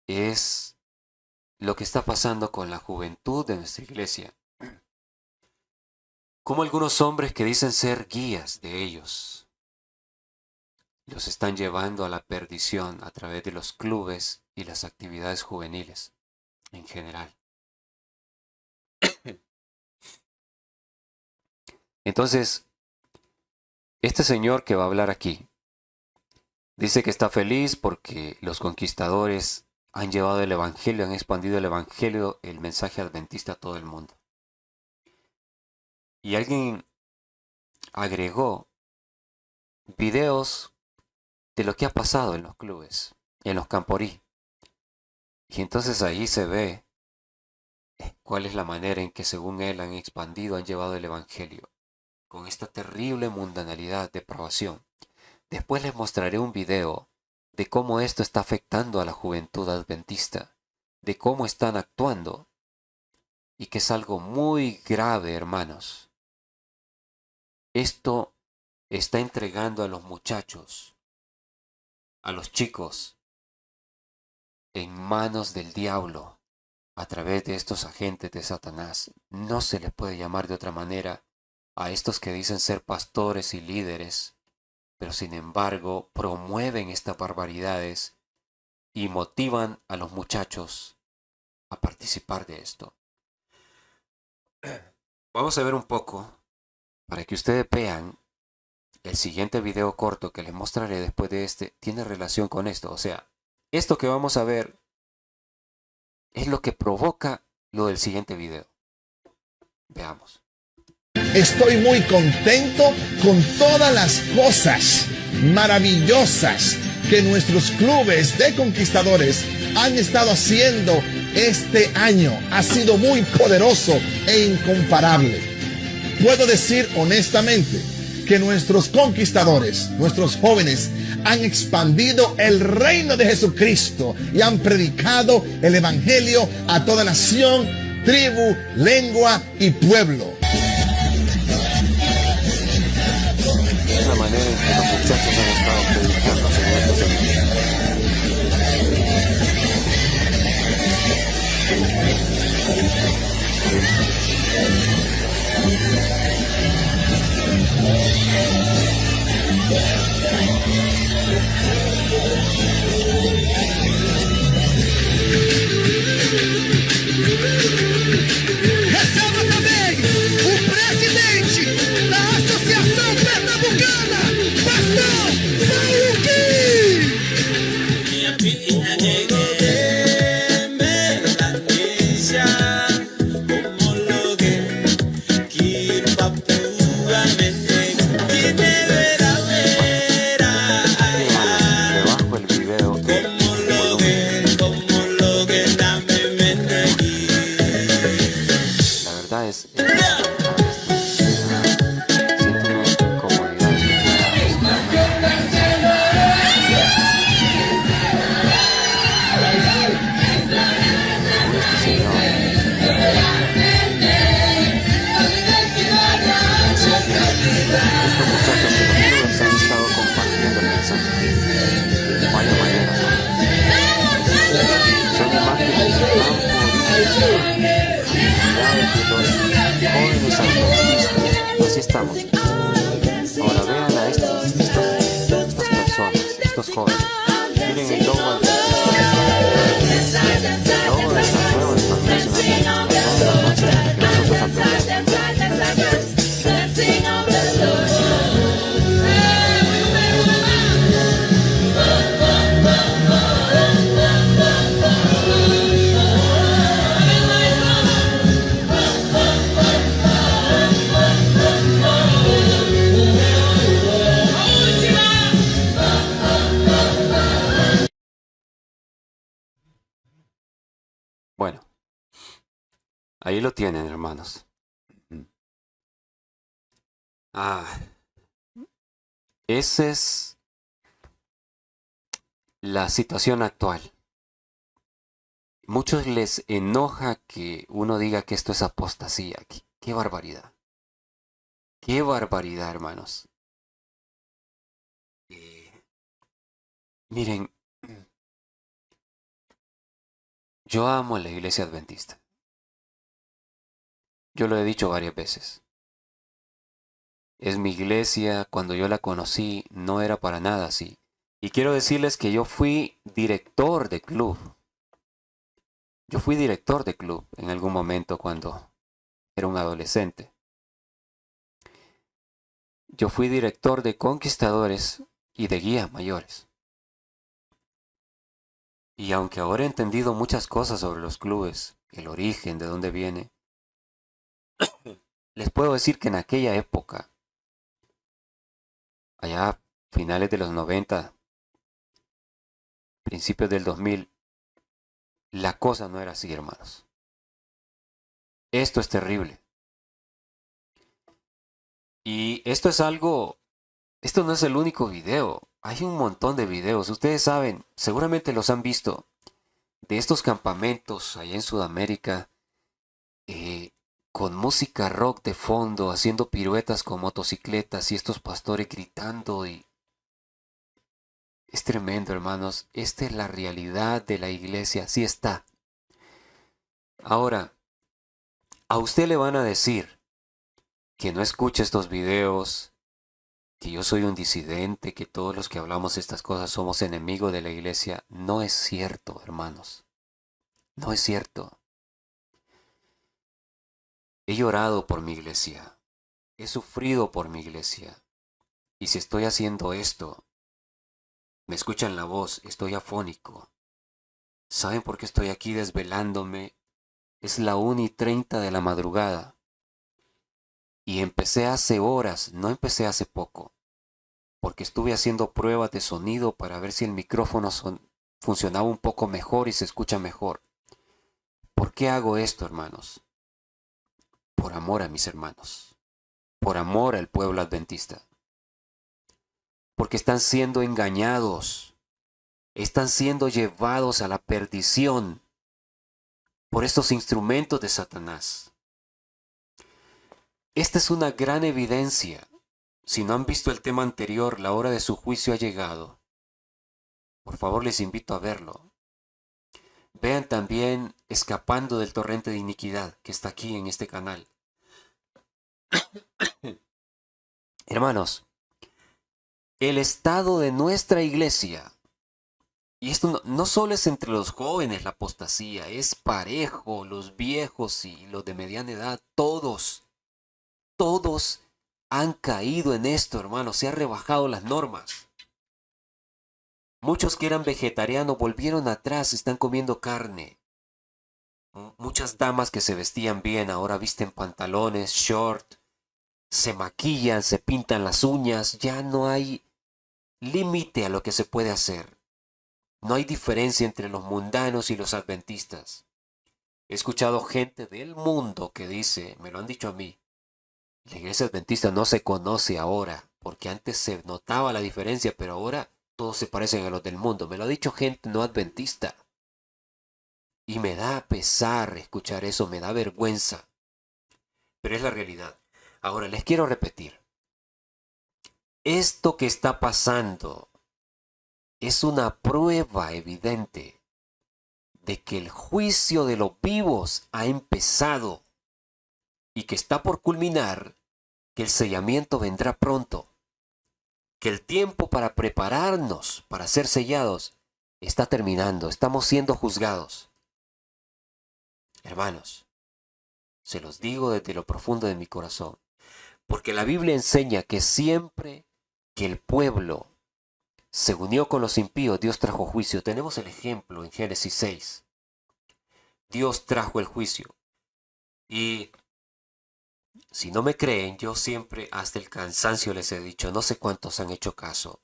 Es lo que está pasando con la juventud de nuestra iglesia. Como algunos hombres que dicen ser guías de ellos, los están llevando a la perdición a través de los clubes y las actividades juveniles en general. Entonces, este señor que va a hablar aquí dice que está feliz porque los conquistadores han llevado el evangelio, han expandido el evangelio, el mensaje adventista a todo el mundo. Y alguien agregó videos de lo que ha pasado en los clubes, en los camporí. Y entonces ahí se ve cuál es la manera en que según él han expandido, han llevado el evangelio, con esta terrible mundanalidad, depravación. Después les mostraré un video de cómo esto está afectando a la juventud adventista, de cómo están actuando, y que es algo muy grave, hermanos. Esto está entregando a los muchachos, a los chicos, en manos del diablo, a través de estos agentes de Satanás. No se les puede llamar de otra manera a estos que dicen ser pastores y líderes, pero sin embargo promueven estas barbaridades y motivan a los muchachos a participar de esto. Vamos a ver un poco para que ustedes vean. El siguiente video corto que les mostraré después de este tiene relación con esto. O sea, esto que vamos a ver es lo que provoca lo del siguiente video. Veamos. Estoy muy contento con todas las cosas maravillosas que nuestros clubes de conquistadores han estado haciendo este año. Ha sido muy poderoso e incomparable. Puedo decir honestamente que nuestros conquistadores, nuestros jóvenes, han expandido el reino de Jesucristo y han predicado el evangelio a toda nación, tribu, lengua y pueblo. Es la manera en que los muchachos han estado predicando, señores. Receba também o presidente da Associação Pernambucana, Pastor Paulo Kim. Minha filha negué, me noticia, homologué, que papua me negué, que me verá. Debajo el video. La verdad es siento una incomodidad este señor. Estos muchachos que los clubes han estado compartiendo el mensaje. Vaya manera, ¿no? Son imágenes de campo de los jóvenes adventistas. Así estamos. Ahora vean a estas personas, estos jóvenes. Miren el logo adventista. El logo de esta nueva denominación adventista, no de la nuestra, que nosotros aprendemos. Bueno, ahí lo tienen, hermanos. Esa es la situación actual. Muchos les enoja que uno diga que esto es apostasía. ¡Qué barbaridad! ¡Qué barbaridad, hermanos! Miren, yo amo la iglesia adventista. Yo lo he dicho varias veces. Es mi iglesia, cuando yo la conocí no era para nada así. Y quiero decirles que yo fui director de club. Yo fui director de club en algún momento cuando era un adolescente. Yo fui director de conquistadores y de guías mayores. Y aunque ahora he entendido muchas cosas sobre los clubes, el origen, de dónde viene, les puedo decir que en aquella época, allá a finales de los 90, principios del 2000, la cosa no era así, hermanos. Esto es terrible. Y esto es algo, esto no es el único video. Hay un montón de videos. Ustedes saben, seguramente los han visto, de estos campamentos allá en Sudamérica, con música rock de fondo, haciendo piruetas con motocicletas y estos pastores gritando y... Es tremendo, hermanos. Esta es la realidad de la iglesia. Así está. Ahora, a usted le van a decir que no escuche estos videos, que yo soy un disidente, que todos los que hablamos estas cosas somos enemigos de la iglesia. No es cierto, hermanos. No es cierto. He llorado por mi iglesia. He sufrido por mi iglesia. Y si estoy haciendo esto, me escuchan la voz, estoy afónico. ¿Saben por qué estoy aquí desvelándome? Es la 1:30 de la madrugada. Y empecé hace horas, no empecé hace poco, porque estuve haciendo pruebas de sonido para ver si el micrófono funcionaba un poco mejor y se escucha mejor. ¿Por qué hago esto, hermanos? Por amor a mis hermanos, por amor al pueblo adventista, porque están siendo engañados, están siendo llevados a la perdición por estos instrumentos de Satanás. Esta es una gran evidencia. Si no han visto el tema anterior, la hora de su juicio ha llegado. Por favor, les invito a verlo. Vean también Escapando del torrente de iniquidad, que está aquí en este canal. Hermanos, el estado de nuestra iglesia, y esto no solo es entre los jóvenes la apostasía, es parejo, los viejos y los de mediana edad, todos han caído en esto, hermanos, se han rebajado las normas. Muchos que eran vegetarianos volvieron atrás, están comiendo carne. Muchas damas que se vestían bien ahora visten pantalones, short, se maquillan, se pintan las uñas, ya no hay límite a lo que se puede hacer. No hay diferencia entre los mundanos y los adventistas. He escuchado gente del mundo que dice, me lo han dicho a mí, la iglesia adventista no se conoce ahora, porque antes se notaba la diferencia, pero ahora todos se parecen a los del mundo. Me lo ha dicho gente no adventista. Y me da pesar escuchar eso, me da vergüenza. Pero es la realidad. Ahora les quiero repetir. Esto que está pasando es una prueba evidente de que el juicio de los vivos ha empezado y que está por culminar, que el sellamiento vendrá pronto, que el tiempo para prepararnos para ser sellados está terminando, estamos siendo juzgados. Hermanos, se los digo desde lo profundo de mi corazón, porque la Biblia enseña que siempre que el pueblo se unió con los impíos, Dios trajo juicio. Tenemos el ejemplo en Génesis 6. Dios trajo el juicio. Y si no me creen, yo siempre hasta el cansancio les he dicho, no sé cuántos han hecho caso.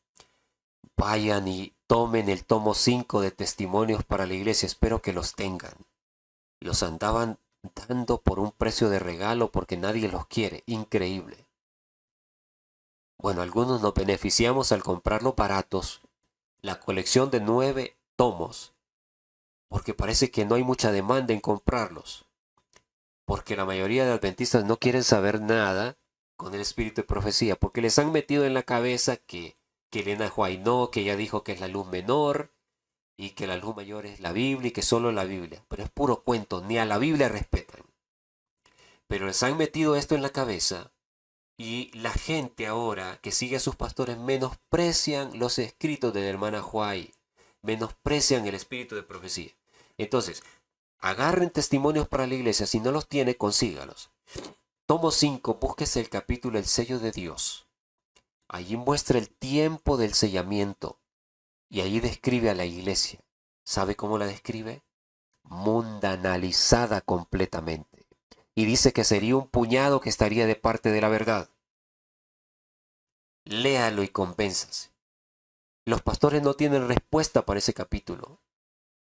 Vayan y tomen el tomo 5 de testimonios para la iglesia, espero que los tengan. Los andaban dando por un precio de regalo porque nadie los quiere, increíble. Bueno, algunos nos beneficiamos al comprarlos baratos, la colección de 9 tomos, porque parece que no hay mucha demanda en comprarlos. Porque la mayoría de adventistas no quieren saber nada con el espíritu de profecía, porque les han metido en la cabeza que Elena White no, que ella dijo que es la luz menor, y que la luz mayor es la Biblia, y que solo la Biblia. Pero es puro cuento, ni a la Biblia respetan. Pero les han metido esto en la cabeza, y la gente ahora que sigue a sus pastores menosprecian los escritos de la hermana White, menosprecian el espíritu de profecía. Entonces, agarren testimonios para la iglesia, si no los tiene, consígalos. Tomo 5, búsquese el capítulo El sello de Dios. Allí muestra el tiempo del sellamiento y allí describe a la iglesia. ¿Sabe cómo la describe? Mundanalizada completamente. Y dice que sería un puñado que estaría de parte de la verdad. Léalo y convénzase. Los pastores no tienen respuesta para ese capítulo.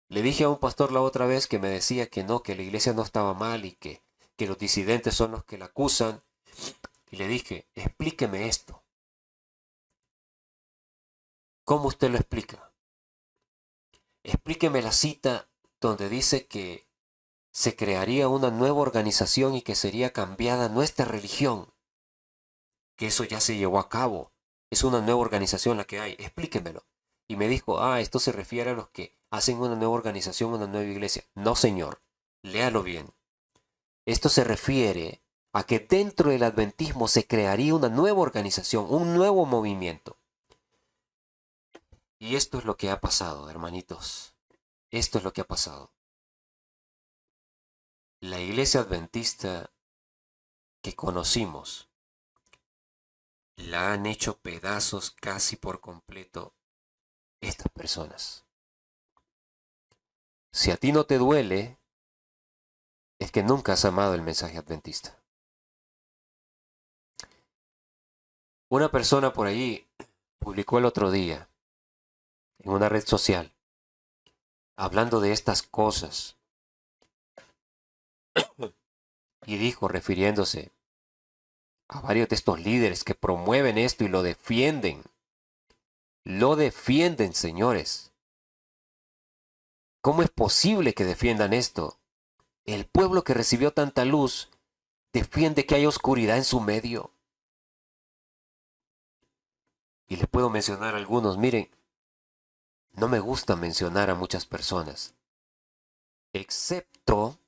Le dije a un pastor la otra vez que me decía que no, que la iglesia no estaba mal y que los disidentes son los que la acusan. Y le dije, explíqueme esto. ¿Cómo usted lo explica? Explíqueme la cita donde dice que se crearía una nueva organización y que sería cambiada nuestra religión. Que eso ya se llevó a cabo. Es una nueva organización la que hay. Explíquemelo. Y me dijo, esto se refiere a los que hacen una nueva organización, una nueva iglesia. No, señor. Léalo bien. Esto se refiere a que dentro del adventismo se crearía una nueva organización, un nuevo movimiento. Y esto es lo que ha pasado, hermanitos. Esto es lo que ha pasado. La iglesia adventista que conocimos la han hecho pedazos casi por completo estas personas. Si a ti no te duele, es que nunca has amado el mensaje adventista. Una persona por ahí publicó el otro día en una red social hablando de estas cosas y dijo, refiriéndose a varios de estos líderes que promueven esto y lo defienden. Lo defienden, señores. ¿Cómo es posible que defiendan esto? El pueblo que recibió tanta luz defiende que hay oscuridad en su medio. Y les puedo mencionar algunos. Miren, no me gusta mencionar a muchas personas. Excepto,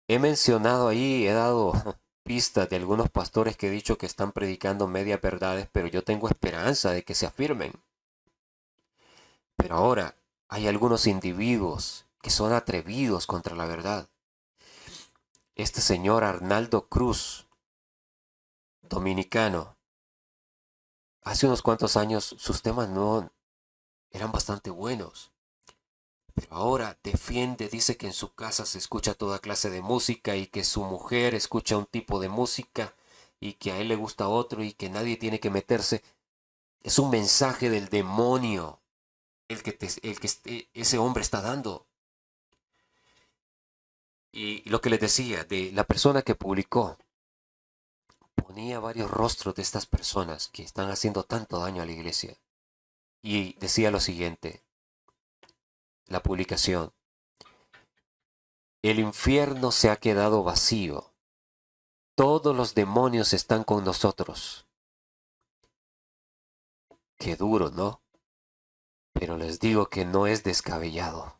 he mencionado ahí, he dado pistas de algunos pastores que he dicho que están predicando medias verdades, pero yo tengo esperanza de que se afirmen. Pero ahora hay algunos individuos que son atrevidos contra la verdad. Este señor Arnaldo Cruz, dominicano, hace unos cuantos años sus temas no eran bastante buenos. Pero ahora defiende, dice que en su casa se escucha toda clase de música y que su mujer escucha un tipo de música y que a él le gusta otro y que nadie tiene que meterse. Es un mensaje del demonio ese hombre está dando. Y lo que les decía, de la persona que publicó, ponía varios rostros de estas personas que están haciendo tanto daño a la iglesia. Y decía lo siguiente, la publicación: el infierno se ha quedado vacío. Todos los demonios están con nosotros. Qué duro, ¿no? Pero les digo que no es descabellado.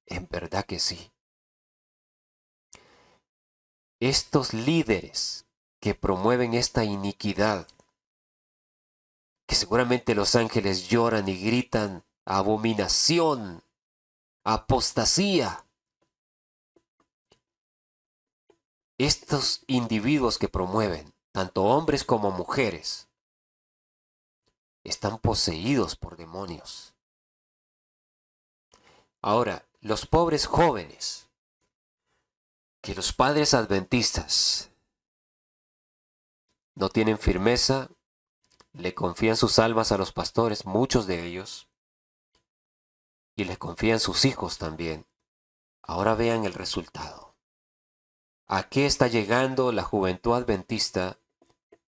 En verdad que sí. Estos líderes que promueven esta iniquidad, que seguramente los ángeles lloran y gritan: abominación, apostasía. Estos individuos que promueven, tanto hombres como mujeres, están poseídos por demonios. Ahora, los pobres jóvenes, que los padres adventistas no tienen firmeza, le confían sus almas a los pastores, muchos de ellos, y les confían sus hijos también. Ahora vean el resultado. ¿A qué está llegando la juventud adventista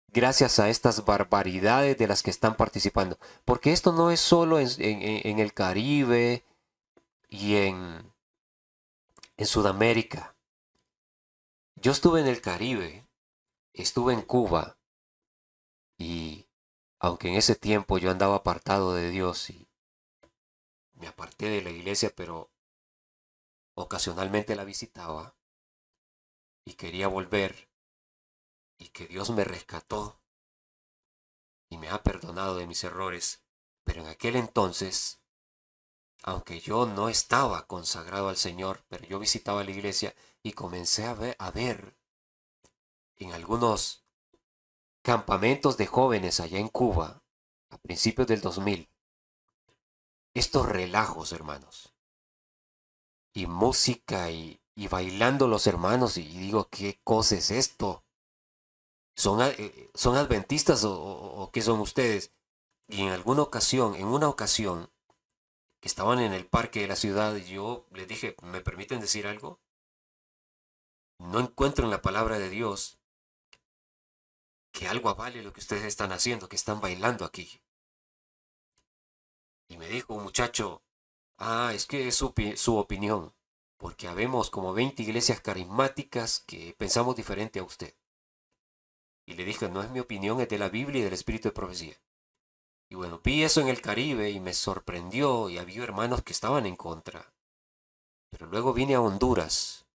gracias a estas barbaridades de las que están participando? Porque esto no es solo en el Caribe y en Sudamérica. Yo estuve en el Caribe, estuve en Cuba, y aunque en ese tiempo yo andaba apartado de Dios y me aparté de la iglesia, pero ocasionalmente la visitaba y quería volver, y que Dios me rescató y me ha perdonado de mis errores. Pero en aquel entonces, aunque yo no estaba consagrado al Señor, pero yo visitaba la iglesia y comencé a ver en algunos campamentos de jóvenes allá en Cuba, a principios del 2000, estos relajos, hermanos, y música y bailando los hermanos, y digo, ¿qué cosa es esto? ¿Son adventistas o qué son ustedes? Y en una ocasión, que estaban en el parque de la ciudad, yo les dije, ¿me permiten decir algo? No encuentro en la palabra de Dios que algo avale lo que ustedes están haciendo, que están bailando aquí. Y me dijo un muchacho, es que es su opinión, porque habemos como 20 iglesias carismáticas que pensamos diferente a usted. Y le dije, no es mi opinión, es de la Biblia y del Espíritu de Profecía. Y bueno, vi eso en el Caribe y me sorprendió, y había hermanos que estaban en contra. Pero luego vine a Honduras.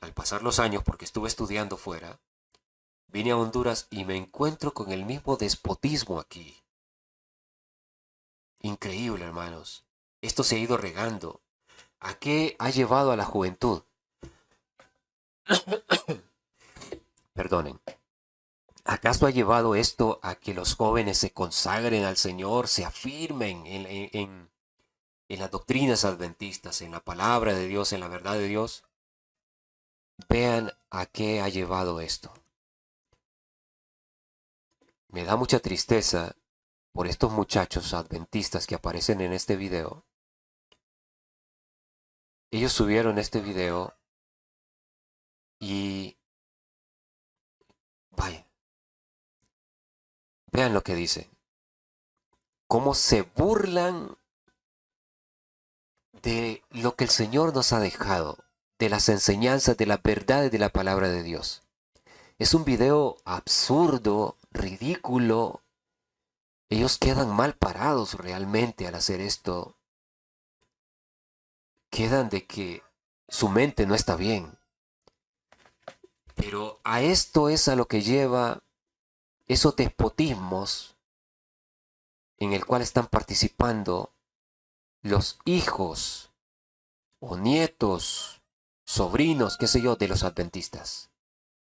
Al pasar los años, porque estuve estudiando fuera, vine a Honduras y me encuentro con el mismo despotismo aquí. Increíble, hermanos. Esto se ha ido regando. ¿A qué ha llevado a la juventud? Perdonen. ¿Acaso ha llevado esto a que los jóvenes se consagren al Señor, se afirmen en las doctrinas adventistas, en la palabra de Dios, en la verdad de Dios? Vean a qué ha llevado esto. me da mucha tristeza por estos muchachos adventistas que aparecen en este video. Ellos subieron este video y vaya, vean lo que dice. Cómo se burlan de lo que el Señor nos ha dejado, de las enseñanzas, de las verdades de la palabra de Dios. Es un video absurdo, ridículo. Ellos quedan mal parados realmente al hacer esto. Quedan de que su mente no está bien. Pero a esto es a lo que lleva esos despotismos en el cual están participando los hijos o nietos, sobrinos, qué sé yo, de los adventistas,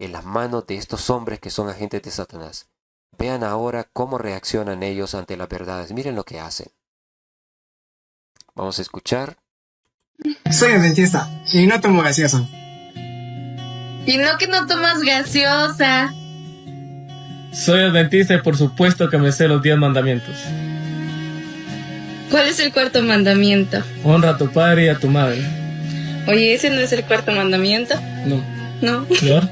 en las manos de estos hombres que son agentes de Satanás. Vean ahora cómo reaccionan ellos ante las verdades. Miren lo que hacen. Vamos a escuchar. Soy adventista y no tomo gaseosa. Y no que no tomas gaseosa. Soy adventista y por supuesto que me sé los 10 mandamientos. ¿Cuál es el cuarto mandamiento? Honra a tu padre y a tu madre. Oye, ¿ese no es el cuarto mandamiento? No. No. ¿Flor?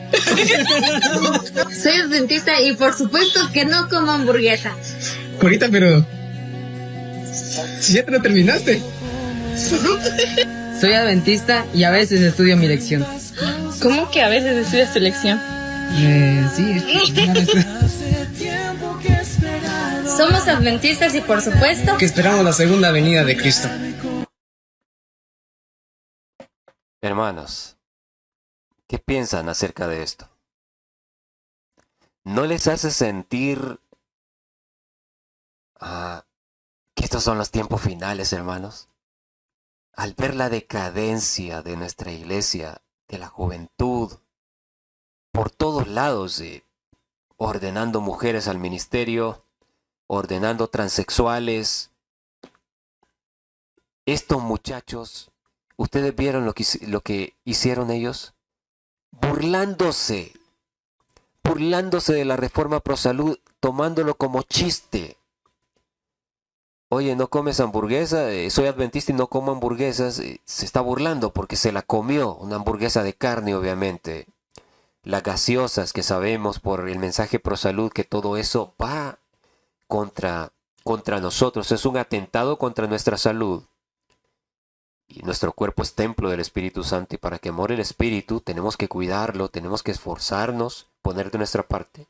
Soy adventista y por supuesto que no como hamburguesa. Corita, pero... si ya te lo terminaste. Soy adventista y a veces estudio mi lección. ¿Cómo que a veces estudias tu lección? Sí. Somos adventistas y por supuesto Que esperamos la segunda venida de Cristo. Hermanos, ¿qué piensan acerca de esto? ¿No les hace sentir que estos son los tiempos finales, hermanos? Al ver la decadencia de nuestra iglesia, de la juventud, por todos lados, ordenando mujeres al ministerio, ordenando transexuales. Estos muchachos, ¿ustedes vieron lo que hicieron ellos? Burlándose de la reforma pro salud, tomándolo como chiste. Oye, ¿no comes hamburguesa? Soy adventista y no como hamburguesas. Se está burlando porque se la comió, una hamburguesa de carne, obviamente. Las gaseosas, que sabemos por el mensaje pro salud que todo eso va contra nosotros, es un atentado contra nuestra salud. Y nuestro cuerpo es templo del Espíritu Santo, y para que more el Espíritu tenemos que cuidarlo, tenemos que esforzarnos, poner de nuestra parte.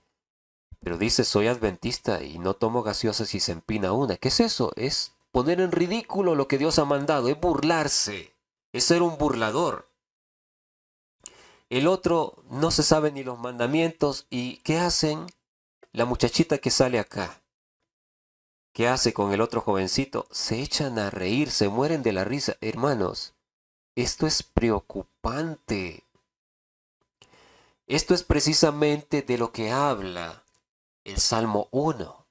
Pero dice, soy adventista y no tomo gaseosas y se empina una. ¿Qué es eso? Es poner en ridículo lo que Dios ha mandado, es burlarse, es ser un burlador. El otro no se sabe ni los mandamientos. ¿Y qué hacen? La muchachita que sale acá, ¿qué hace con el otro jovencito? Se echan a reír, se mueren de la risa. Hermanos, esto es preocupante. Esto es precisamente de lo que habla el Salmo 1.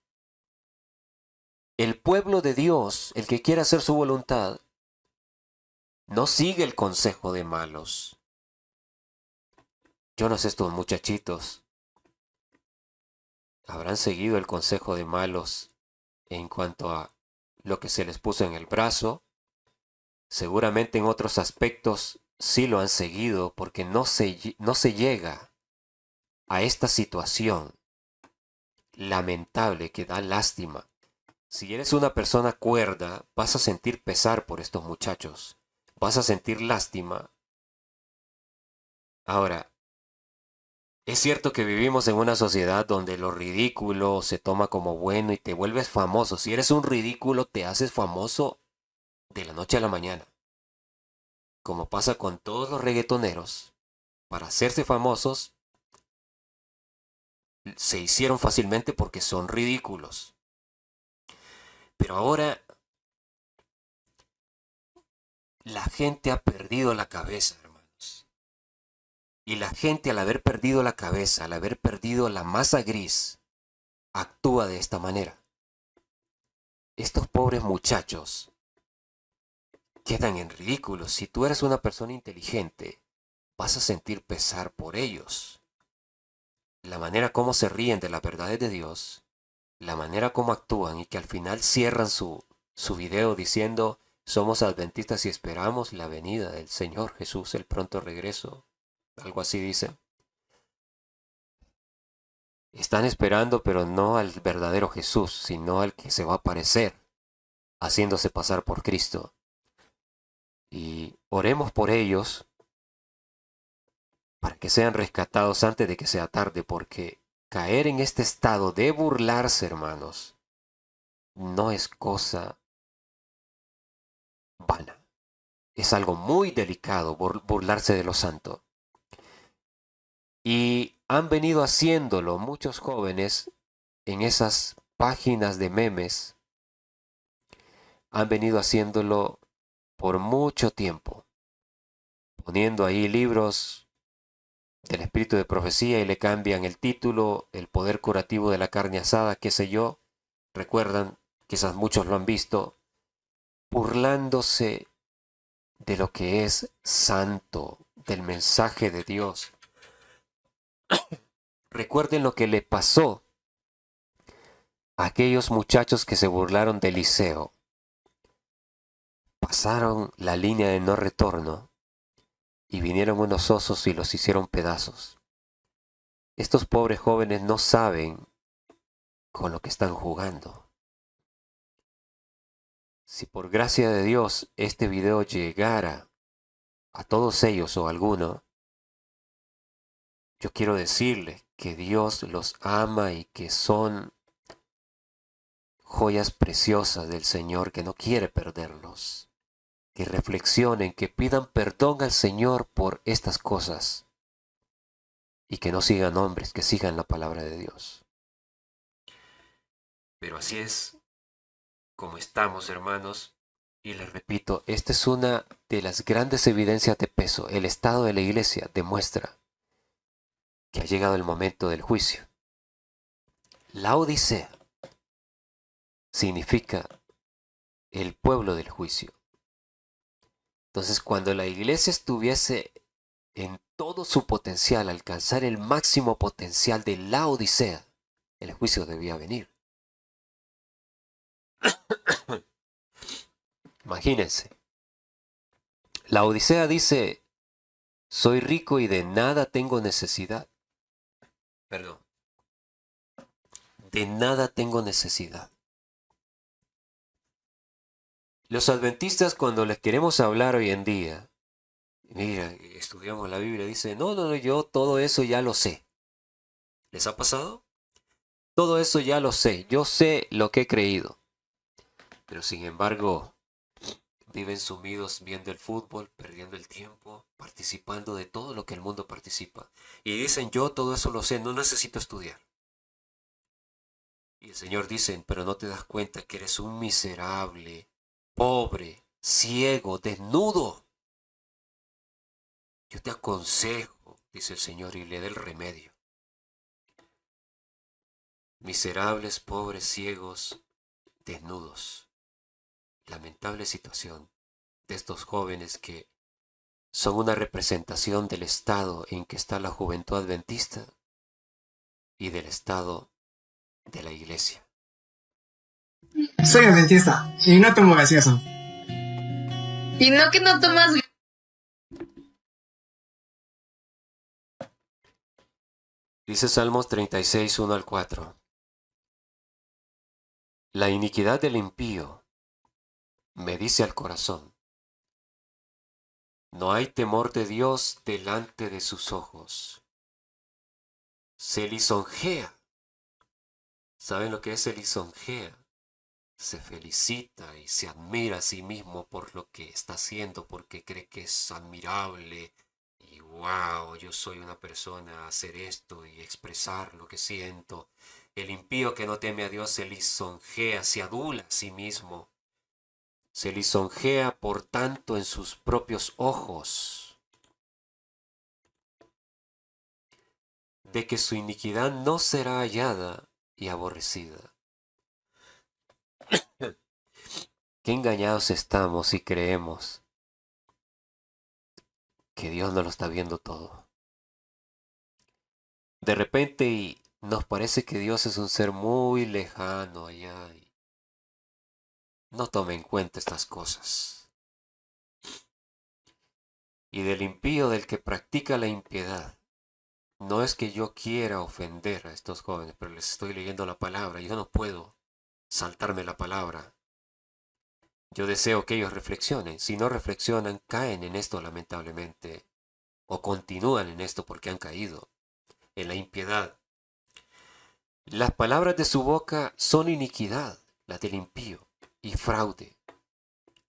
El pueblo de Dios, el que quiere hacer su voluntad, no sigue el consejo de malos. Yo no sé, estos muchachitos habrán seguido el consejo de malos en cuanto a lo que se les puso en el brazo. Seguramente en otros aspectos sí lo han seguido, porque no se llega a esta situación lamentable que da lástima. Si eres una persona cuerda, vas a sentir pesar por estos muchachos, vas a sentir lástima. Ahora, es cierto que vivimos en una sociedad donde lo ridículo se toma como bueno y te vuelves famoso. Si eres un ridículo, te haces famoso de la noche a la mañana. Como pasa con todos los reggaetoneros, para hacerse famosos, se hicieron fácilmente porque son ridículos. Pero ahora la gente ha perdido la cabeza, hermanos. Y la gente, al haber perdido la cabeza, al haber perdido la masa gris, actúa de esta manera. Estos pobres muchachos quedan en ridículo. Si tú eres una persona inteligente, vas a sentir pesar por ellos. La manera como se ríen de las verdades de Dios la manera como actúan y que al final cierran su video diciendo somos adventistas y esperamos la venida del Señor Jesús, el pronto regreso, algo así dicen. Están esperando, pero no al verdadero Jesús, sino al que se va a aparecer, haciéndose pasar por Cristo. Y oremos por ellos para que sean rescatados antes de que sea tarde, porque caer en este estado de burlarse, hermanos, no es cosa vana. Es algo muy delicado burlarse de lo santo. Y han venido haciéndolo muchos jóvenes en esas páginas de memes. Han venido haciéndolo por mucho tiempo, poniendo ahí libros del espíritu de profecía y le cambian el título, el poder curativo de la carne asada, qué sé yo. Recuerdan, quizás muchos lo han visto, burlándose de lo que es santo, del mensaje de Dios. Recuerden lo que le pasó a aquellos muchachos que se burlaron de Eliseo. Pasaron la línea de no retorno y vinieron unos osos y los hicieron pedazos. Estos pobres jóvenes no saben con lo que están jugando. Si por gracia de Dios este video llegara a todos ellos o a alguno, yo quiero decirles que Dios los ama y que son joyas preciosas del Señor, que no quiere perderlos. Que reflexionen, que pidan perdón al Señor por estas cosas y que no sigan hombres, que sigan la palabra de Dios. Pero así es como estamos, hermanos, y les repito, esta es una de las grandes evidencias de peso. El estado de la iglesia demuestra que ha llegado el momento del juicio. La Odisea significa el pueblo del juicio. Entonces, cuando la iglesia estuviese en todo su potencial, alcanzar el máximo potencial de la Odisea, el juicio debía venir. Imagínense. La Odisea dice, soy rico y de nada tengo necesidad. Perdón. De nada tengo necesidad. Los adventistas, cuando les queremos hablar hoy en día, mira, estudiamos la Biblia, dice, no, yo todo eso ya lo sé. ¿Les ha pasado? Todo eso ya lo sé, yo sé lo que he creído. Pero sin embargo, viven sumidos viendo el fútbol, perdiendo el tiempo, participando de todo lo que el mundo participa. Y dicen, yo todo eso lo sé, no necesito estudiar. Y el Señor dice, pero no te das cuenta que eres un miserable, pobre, ciego, desnudo. Yo te aconsejo, dice el Señor, y le da el remedio. Miserables, pobres, ciegos, desnudos. Lamentable situación de estos jóvenes que son una representación del estado en que está la juventud adventista y del estado de la iglesia. Soy adventista y no tomo gaseosa. Y no que no tomas. Dice Salmos 36, 1 al 4. La iniquidad del impío me dice al corazón, no hay temor de Dios delante de sus ojos. Se lisonjea. ¿Saben lo que es se lisonjea? Se felicita y se admira a sí mismo por lo que está haciendo, porque cree que es admirable. Y wow, yo soy una persona a hacer esto y expresar lo que siento. El impío que no teme a Dios se lisonjea, se adula a sí mismo. Se lisonjea por tanto en sus propios ojos, de que su iniquidad no será hallada y aborrecida. Qué engañados estamos si creemos que Dios no lo está viendo todo. De repente, y nos parece que Dios es un ser muy lejano allá y no toma en cuenta estas cosas. Y del impío, del que practica la impiedad. No es que yo quiera ofender a estos jóvenes, pero les estoy leyendo la palabra. Yo no puedo saltarme la palabra. Yo deseo que ellos reflexionen. Si no reflexionan, caen en esto lamentablemente. O continúan en esto porque han caído en la impiedad. Las palabras de su boca son iniquidad, las del impío, y fraude.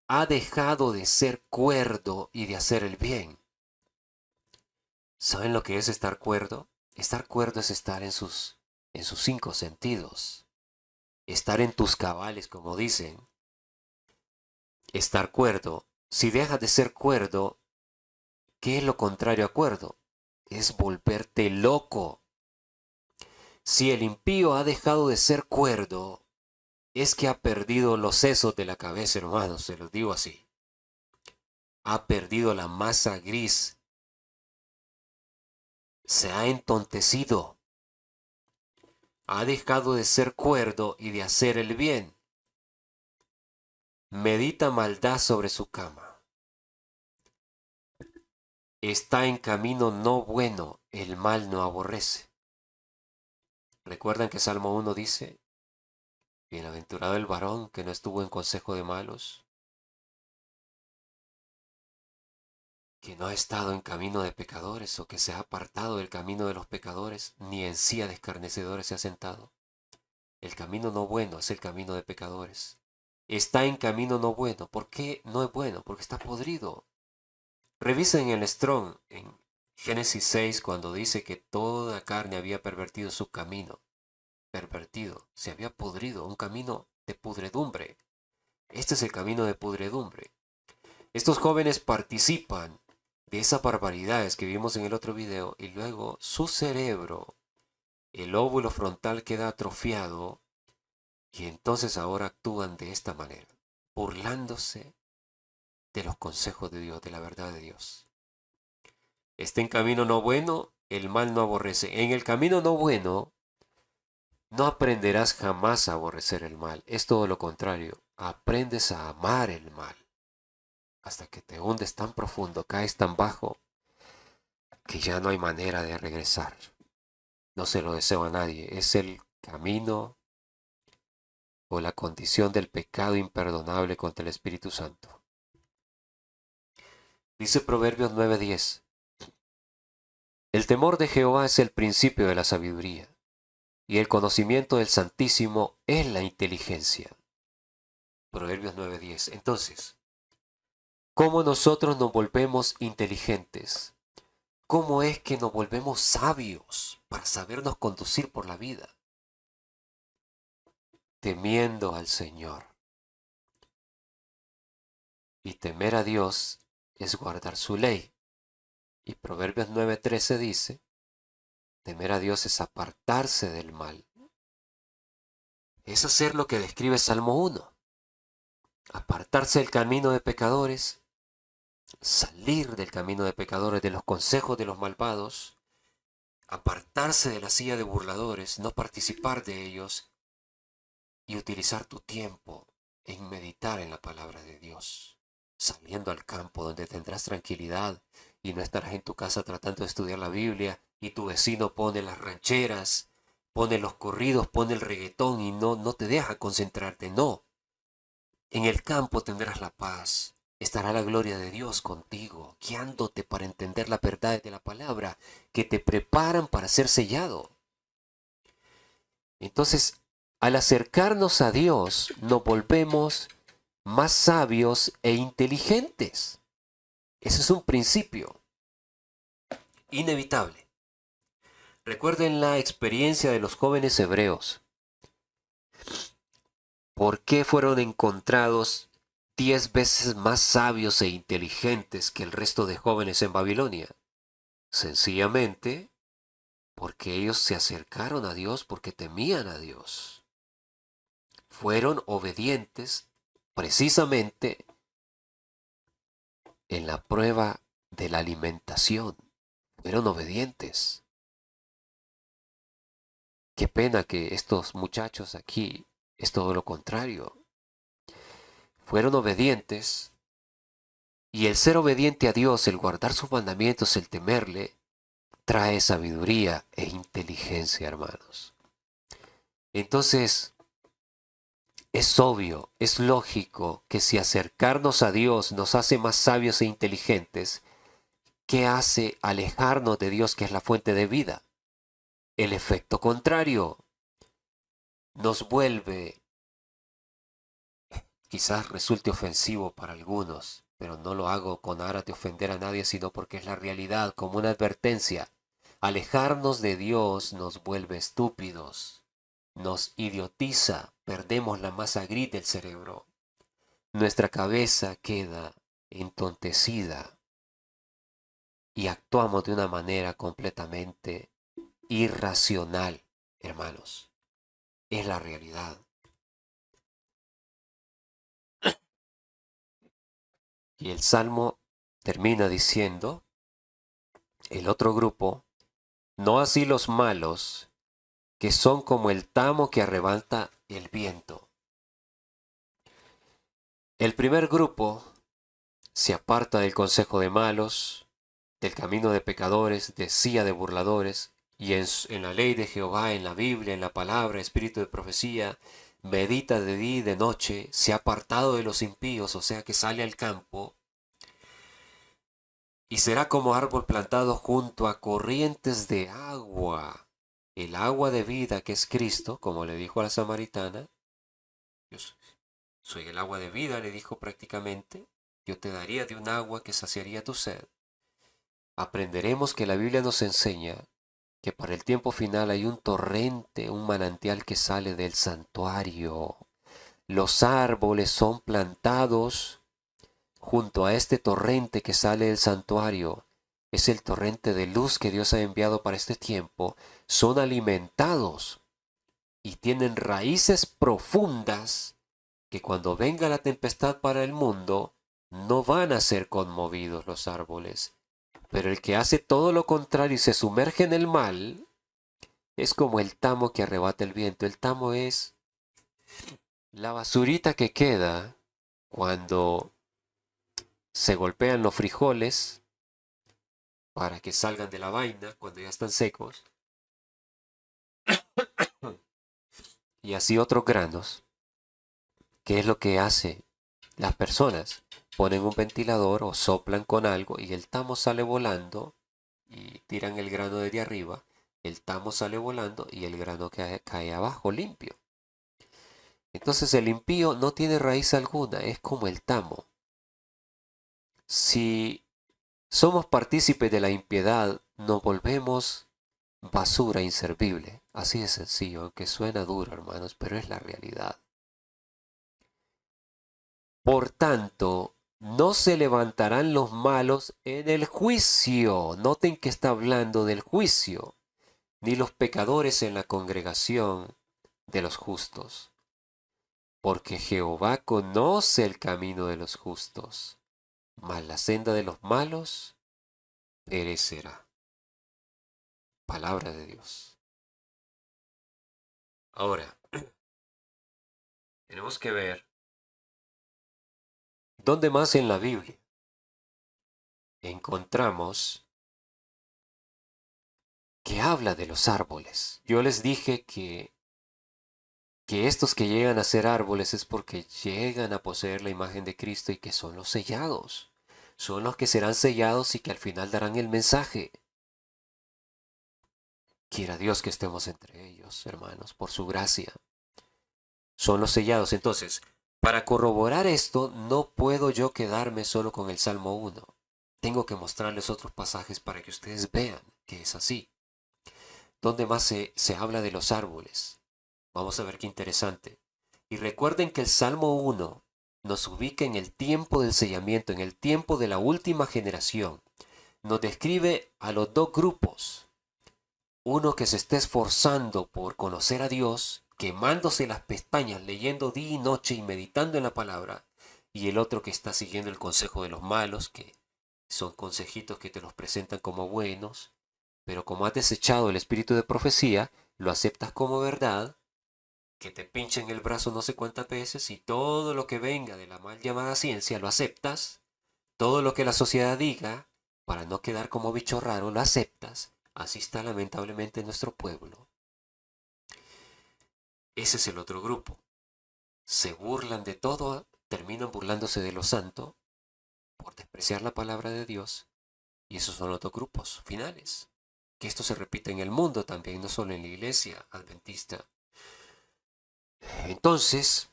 Ha dejado de ser cuerdo y de hacer el bien. ¿Saben lo que es estar cuerdo? Estar cuerdo es estar en sus 5 sentidos. Estar en tus cabales, como dicen. Estar cuerdo. Si dejas de ser cuerdo, ¿qué es lo contrario a cuerdo? Es volverte loco. Si el impío ha dejado de ser cuerdo, es que ha perdido los sesos de la cabeza, hermanos, se los digo así. Ha perdido la masa gris. Se ha entontecido. Ha dejado de ser cuerdo y de hacer el bien. Medita maldad sobre su cama. Está en camino no bueno, el mal no aborrece. ¿Recuerdan que Salmo 1 dice: bienaventurado el varón que no estuvo en consejo de malos, que no ha estado en camino de pecadores, o que se ha apartado del camino de los pecadores, ni en silla de escarnecedores se ha sentado? El camino no bueno es el camino de pecadores. Está en camino no bueno. ¿Por qué no es bueno? Porque está podrido. Revisen el Strong en Génesis 6 cuando dice que toda carne había pervertido su camino. Pervertido, se había podrido, un camino de pudredumbre. Este es el camino de pudredumbre. Estos jóvenes participan de esas barbaridades que vimos en el otro video y luego su cerebro, el óvulo frontal, queda atrofiado y entonces ahora actúan de esta manera, burlándose de los consejos de Dios, de la verdad de Dios. Está en camino no bueno, el mal no aborrece. En el camino no bueno, no aprenderás jamás a aborrecer el mal. Es todo lo contrario. Aprendes a amar el mal. Hasta que te hundes tan profundo, caes tan bajo, que ya no hay manera de regresar. No se lo deseo a nadie. Es el camino o la condición del pecado imperdonable contra el Espíritu Santo. Dice Proverbios 9:10. El temor de Jehová es el principio de la sabiduría, y el conocimiento del Santísimo es la inteligencia. Proverbios 9:10. Entonces, ¿cómo nosotros nos volvemos inteligentes? ¿Cómo es que nos volvemos sabios para sabernos conducir por la vida? Temiendo al Señor. Y temer a Dios es guardar su ley. Y Proverbios 9:13 dice, temer a Dios es apartarse del mal. Es hacer lo que describe Salmo 1. Apartarse del camino de pecadores, salir del camino de pecadores, de los consejos de los malvados, apartarse de la silla de burladores, no participar de ellos y utilizar tu tiempo en meditar en la palabra de Dios, saliendo al campo donde tendrás tranquilidad y no estarás en tu casa tratando de estudiar la Biblia y tu vecino pone las rancheras, pone los corridos, pone el reggaetón y no te deja concentrarte. No, en el campo tendrás la paz. Estará la gloria de Dios contigo, guiándote para entender la verdad de la palabra, que te preparan para ser sellado. Entonces, al acercarnos a Dios, nos volvemos más sabios e inteligentes. Ese es un principio inevitable. Recuerden la experiencia de los jóvenes hebreos. ¿Por qué fueron encontrados 10 veces más sabios e inteligentes que el resto de jóvenes en Babilonia? Sencillamente porque ellos se acercaron a Dios porque temían a Dios. Fueron obedientes precisamente en la prueba de la alimentación. Fueron obedientes. Qué pena que estos muchachos aquí es todo lo contrario. Fueron obedientes y el ser obediente a Dios, el guardar sus mandamientos, el temerle, trae sabiduría e inteligencia, hermanos. Entonces, es obvio, es lógico que si acercarnos a Dios nos hace más sabios e inteligentes, ¿qué hace alejarnos de Dios, que es la fuente de vida? El efecto contrario. Nos vuelve, quizás resulte ofensivo para algunos, pero no lo hago con aras de ofender a nadie, sino porque es la realidad, como una advertencia. Alejarnos de Dios nos vuelve estúpidos, nos idiotiza, perdemos la masa gris del cerebro. Nuestra cabeza queda entontecida y actuamos de una manera completamente irracional, hermanos. Es la realidad. Y el Salmo termina diciendo, el otro grupo, no así los malos, que son como el tamo que arrebata el viento. El primer grupo se aparta del consejo de malos, del camino de pecadores, de silla de burladores, y en la ley de Jehová, en la Biblia, en la palabra, espíritu de profecía, medita de día y de noche, se ha apartado de los impíos, o sea que sale al campo, y será como árbol plantado junto a corrientes de agua. El agua de vida que es Cristo, como le dijo a la samaritana, yo soy el agua de vida, le dijo prácticamente, yo te daría de un agua que saciaría tu sed. Aprenderemos que la Biblia nos enseña que para el tiempo final hay un torrente, un manantial que sale del santuario. Los árboles son plantados junto a este torrente que sale del santuario. Es el torrente de luz que Dios ha enviado para este tiempo. Son alimentados y tienen raíces profundas que cuando venga la tempestad para el mundo no van a ser conmovidos los árboles. Pero el que hace todo lo contrario y se sumerge en el mal es como el tamo que arrebata el viento. El tamo es la basurita que queda cuando se golpean los frijoles para que salgan de la vaina cuando ya están secos. Y así otros granos. ¿Qué es lo que hace las personas? Ponen un ventilador o soplan con algo y el tamo sale volando y tiran el grano desde arriba. El tamo sale volando y el grano cae abajo limpio. Entonces el impío no tiene raíz alguna, es como el tamo. Si somos partícipes de la impiedad, nos volvemos basura inservible. Así de sencillo, aunque suena duro, hermanos, pero es la realidad. Por tanto, no se levantarán los malos en el juicio. Noten que está hablando del juicio, ni los pecadores en la congregación de los justos. Porque Jehová conoce el camino de los justos, mas la senda de los malos perecerá. Palabra de Dios. Ahora, tenemos que ver dónde más en la Biblia encontramos que habla de los árboles. Yo les dije que estos que llegan a ser árboles es porque llegan a poseer la imagen de Cristo y que son los sellados. Son los que serán sellados y que al final darán el mensaje. Quiera Dios que estemos entre ellos, hermanos, por su gracia. Son los sellados. Entonces, para corroborar esto, no puedo yo quedarme solo con el Salmo 1. Tengo que mostrarles otros pasajes para que ustedes vean que es así. ¿Dónde más se habla de los árboles? Vamos a ver qué interesante. Y recuerden que el Salmo 1 nos ubica en el tiempo del sellamiento, en el tiempo de la última generación. Nos describe a los dos grupos. Uno que se está esforzando por conocer a Dios, quemándose las pestañas, leyendo día y noche y meditando en la palabra. Y el otro que está siguiendo el consejo de los malos, que son consejitos que te los presentan como buenos. Pero como has desechado el espíritu de profecía, lo aceptas como verdad, que te pinchen el brazo no sé cuántas veces y todo lo que venga de la mal llamada ciencia lo aceptas, todo lo que la sociedad diga, para no quedar como bicho raro, lo aceptas. Así está lamentablemente nuestro pueblo. Ese es el otro grupo. Se burlan de todo, terminan burlándose de lo santo por despreciar la palabra de Dios. Y esos son otros grupos finales. Que esto se repite en el mundo también, no solo en la iglesia adventista. Entonces,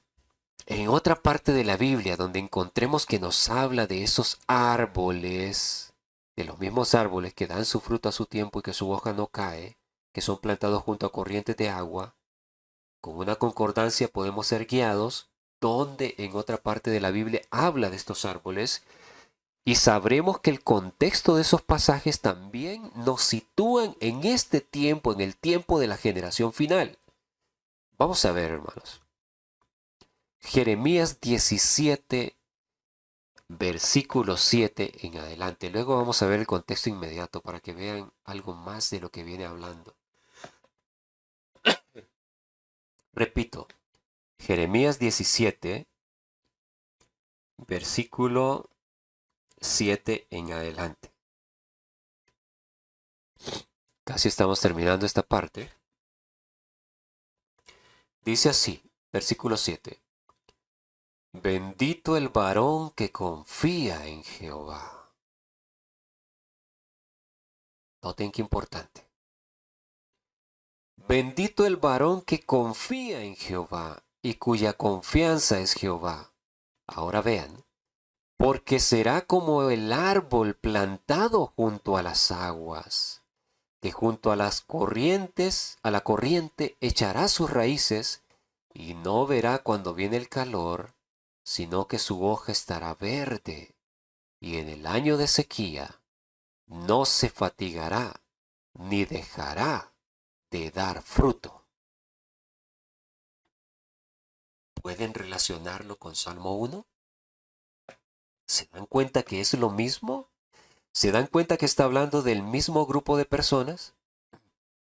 en otra parte de la Biblia donde encontremos que nos habla de esos árboles, de los mismos árboles que dan su fruto a su tiempo y que su hoja no cae, que son plantados junto a corrientes de agua, con una concordancia podemos ser guiados donde en otra parte de la Biblia habla de estos árboles y sabremos que el contexto de esos pasajes también nos sitúan en este tiempo, en el tiempo de la generación final. Vamos a ver, hermanos. Jeremías 17, versículo 7 en adelante. Luego vamos a ver el contexto inmediato para que vean algo más de lo que viene hablando. Repito, Jeremías 17, versículo 7 en adelante. Casi estamos terminando esta parte. Dice así, versículo 7. Bendito el varón que confía en Jehová. Noten qué importante. Bendito el varón que confía en Jehová y cuya confianza es Jehová. Ahora vean, porque será como el árbol plantado junto a las aguas, que junto a las corrientes, a la corriente echará sus raíces y no verá cuando viene el calor, sino que su hoja estará verde, y en el año de sequía no se fatigará, ni dejará de dar fruto. ¿Pueden relacionarlo con Salmo 1? ¿Se dan cuenta que es lo mismo? ¿Se dan cuenta que está hablando del mismo grupo de personas?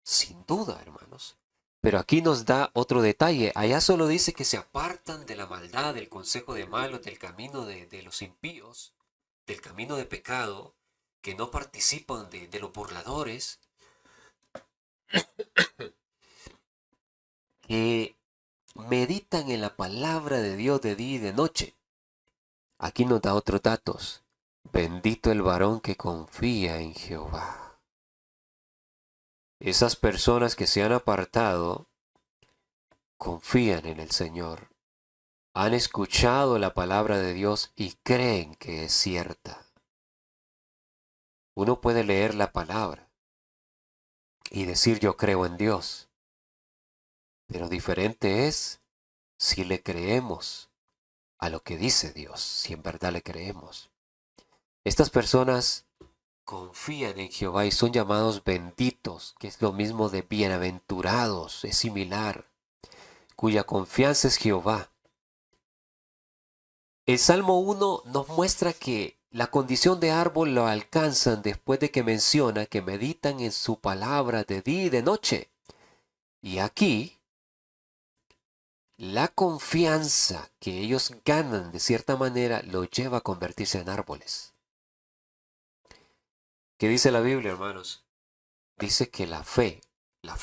Sin duda, hermanos. Pero aquí nos da otro detalle. Allá solo dice que se apartan de la maldad, del consejo de malos, del camino de los impíos, del camino de pecado, que no participan de los burladores, que meditan en la palabra de Dios de día y de noche. Aquí nos da otros datos. Bendito el varón que confía en Jehová. Esas personas que se han apartado confían en el Señor. Han escuchado la palabra de Dios y creen que es cierta. Uno puede leer la palabra y decir yo creo en Dios. Pero diferente es si le creemos a lo que dice Dios, si en verdad le creemos. Estas personas confían en Jehová y son llamados benditos, que es lo mismo de bienaventurados, es similar, cuya confianza es Jehová. El Salmo 1 nos muestra que la condición de árbol lo alcanzan después de que menciona que meditan en su palabra de día y de noche. Y aquí, la confianza que ellos ganan de cierta manera lo lleva a convertirse en árboles. ¿Qué dice la Biblia, hermanos? Dice que la fe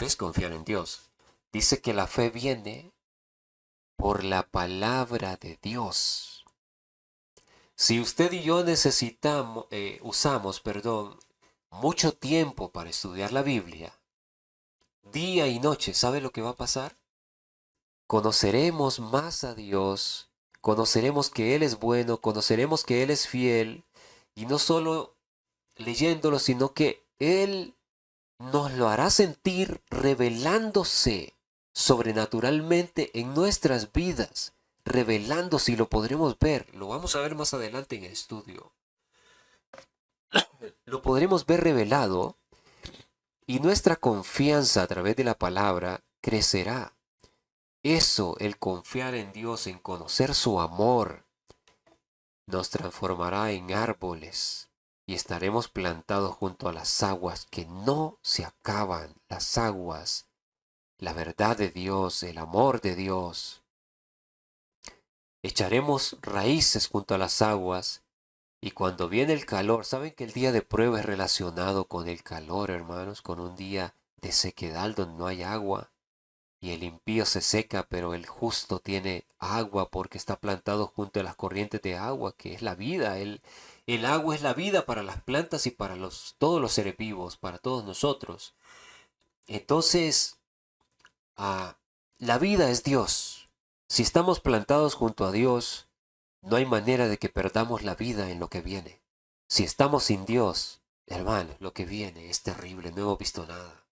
es confiar en Dios. Dice que la fe viene por la palabra de Dios. Si usted y yo usamos mucho tiempo para estudiar la Biblia, día y noche, ¿sabe lo que va a pasar? Conoceremos más a Dios, conoceremos que Él es bueno, conoceremos que Él es fiel, y no solo leyéndolo, sino que Él nos lo hará sentir revelándose sobrenaturalmente en nuestras vidas, revelándose y lo podremos ver, lo vamos a ver más adelante en el estudio. Lo podremos ver revelado y nuestra confianza a través de la palabra crecerá. Eso, el confiar en Dios, en conocer su amor, nos transformará en árboles y estaremos plantados junto a las aguas que no se acaban, las aguas la verdad de Dios, el amor de Dios. Echaremos raíces junto a las aguas y cuando viene el calor, ¿saben que el día de prueba es relacionado con el calor, hermanos? Con un día de sequedad donde no hay agua y el impío se seca, pero el justo tiene agua porque está plantado junto a las corrientes de agua, que es la vida. El agua es la vida para las plantas y para todos los seres vivos, para todos nosotros. Entonces, la vida es Dios. Si estamos plantados junto a Dios, no hay manera de que perdamos la vida en lo que viene. Si estamos sin Dios, hermano, lo que viene es terrible, no hemos visto nada.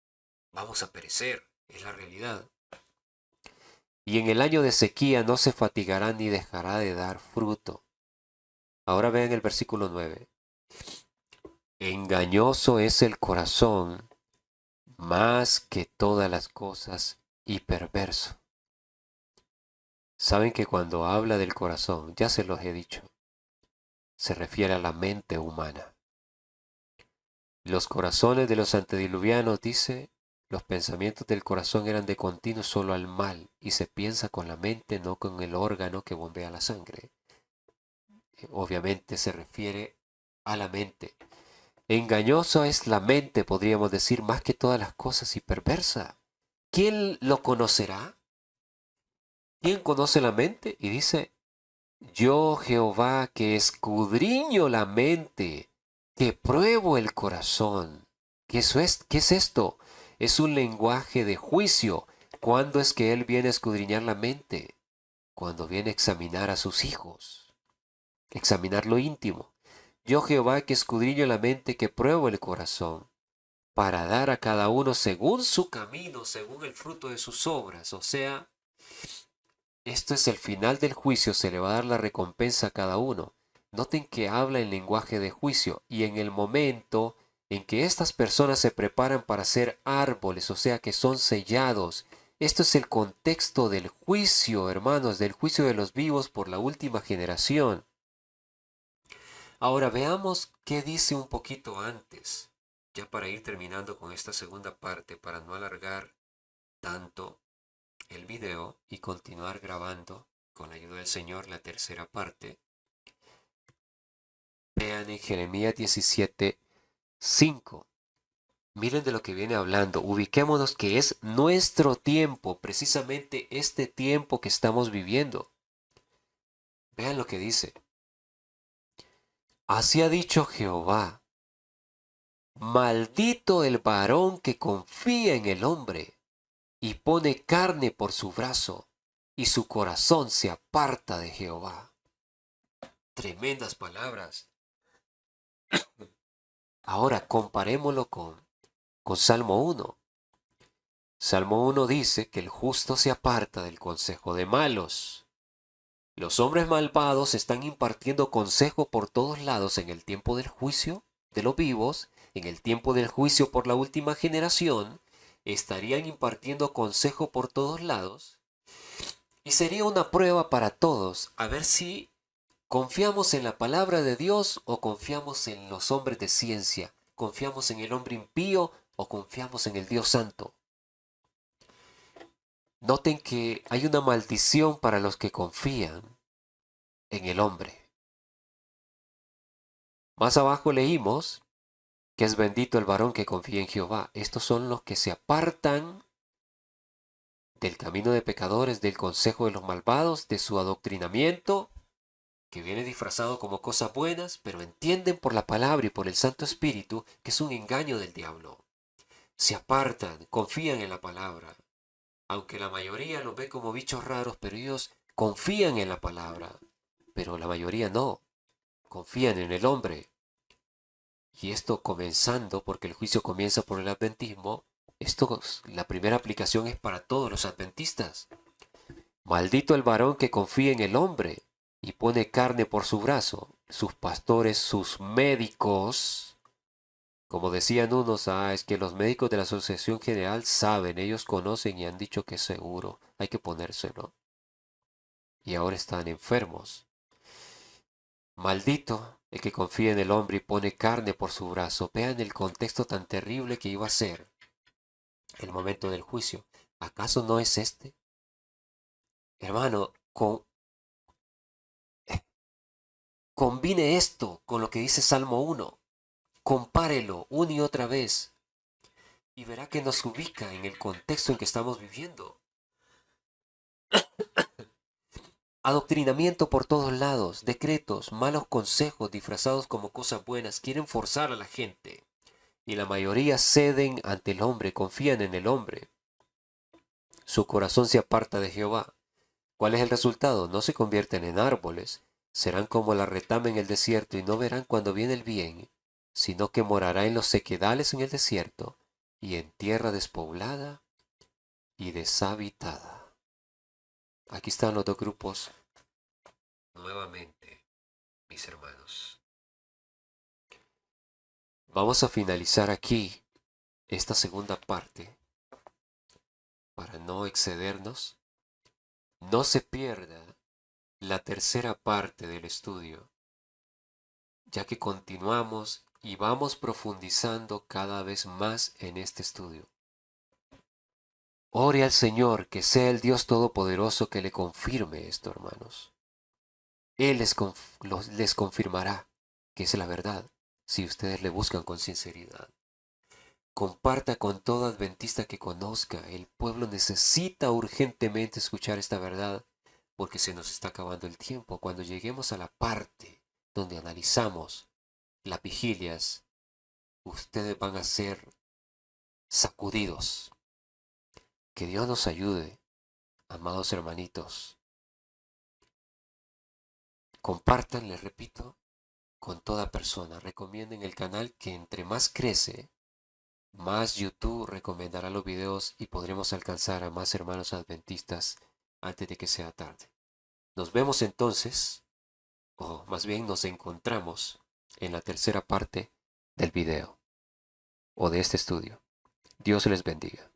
Vamos a perecer, es la realidad. Y en el año de sequía no se fatigará ni dejará de dar fruto. Ahora vean el versículo 9. Engañoso es el corazón más que todas las cosas y perverso. Saben que cuando habla del corazón, ya se los he dicho, se refiere a la mente humana. Los corazones de los antediluvianos, dice, los pensamientos del corazón eran de continuo solo al mal y se piensa con la mente, no con el órgano que bombea la sangre. Obviamente se refiere a la mente. Engañoso es la mente, podríamos decir, más que todas las cosas y perversa. ¿Quién lo conocerá? ¿Quién conoce la mente? Y dice, yo Jehová que escudriño la mente, que pruebo el corazón. ¿Qué es esto? Es un lenguaje de juicio. ¿Cuándo es que Él viene a escudriñar la mente? Cuando viene a examinar a sus hijos, examinar lo íntimo. Yo Jehová que escudriño la mente, que pruebo el corazón, para dar a cada uno según su camino, según el fruto de sus obras. O sea, esto es el final del juicio, se le va a dar la recompensa a cada uno. Noten que habla en lenguaje de juicio y en el momento en que estas personas se preparan para ser árboles, o sea que son sellados. Esto es el contexto del juicio, hermanos, del juicio de los vivos por la última generación. Ahora veamos qué dice un poquito antes, ya para ir terminando con esta segunda parte, para no alargar tanto el video y continuar grabando con la ayuda del Señor la tercera parte. Vean en Jeremías 17:5. Miren de lo que viene hablando. Ubiquémonos que es nuestro tiempo, precisamente este tiempo que estamos viviendo. Vean lo que dice. Así ha dicho Jehová, maldito el varón que confía en el hombre y pone carne por su brazo, y su corazón se aparta de Jehová. Tremendas palabras. Ahora comparémoslo con Salmo 1. Salmo 1 dice que el justo se aparta del consejo de malos. Los hombres malvados están impartiendo consejo por todos lados en el tiempo del juicio de los vivos, en el tiempo del juicio por la última generación, estarían impartiendo consejo por todos lados y sería una prueba para todos a ver si confiamos en la palabra de Dios o confiamos en los hombres de ciencia, confiamos en el hombre impío o confiamos en el Dios santo. Noten que hay una maldición para los que confían en el hombre. Más abajo leímos que es bendito el varón que confía en Jehová. Estos son los que se apartan del camino de pecadores, del consejo de los malvados, de su adoctrinamiento, que viene disfrazado como cosas buenas, pero entienden por la palabra y por el Santo Espíritu que es un engaño del diablo. Se apartan, confían en la palabra. Aunque la mayoría los ve como bichos raros, pero ellos confían en la palabra. Pero la mayoría no. Confían en el hombre. Y esto comenzando, porque el juicio comienza por el adventismo, la primera aplicación es para todos los adventistas. Maldito el varón que confía en el hombre y pone carne por su brazo. Sus pastores, sus médicos, como decían unos, es que los médicos de la Asociación General saben, ellos conocen y han dicho que es seguro, hay que ponérselo. Y ahora están enfermos. Maldito el que confía en el hombre y pone carne por su brazo. Vean el contexto tan terrible que iba a ser el momento del juicio. ¿Acaso no es este? Hermano, combine esto con lo que dice Salmo 1. Compárelo una y otra vez y verá que nos ubica en el contexto en que estamos viviendo. Adoctrinamiento por todos lados, decretos, malos consejos disfrazados como cosas buenas, quieren forzar a la gente. Y la mayoría ceden ante el hombre, confían en el hombre. Su corazón se aparta de Jehová. ¿Cuál es el resultado? No se convierten en árboles, serán como la retama en el desierto y no verán cuando viene el bien, sino que morará en los sequedales en el desierto y en tierra despoblada y deshabitada. Aquí están los dos grupos nuevamente, mis hermanos. Vamos a finalizar aquí esta segunda parte para no excedernos. No se pierda la tercera parte del estudio, ya que continuamos y vamos profundizando cada vez más en este estudio. Ore al Señor, que sea el Dios Todopoderoso que le confirme esto, hermanos. Él les confirmará que es la verdad, si ustedes le buscan con sinceridad. Comparta con todo adventista que conozca. El pueblo necesita urgentemente escuchar esta verdad, porque se nos está acabando el tiempo. Cuando lleguemos a la parte donde analizamos las vigilias, ustedes van a ser sacudidos. Que Dios nos ayude, amados hermanitos. Compartan, les repito, con toda persona. Recomienden el canal, que entre más crece, más YouTube recomendará los videos y podremos alcanzar a más hermanos adventistas antes de que sea tarde. Nos vemos entonces, o más bien nos encontramos en la tercera parte del video o de este estudio. Dios les bendiga.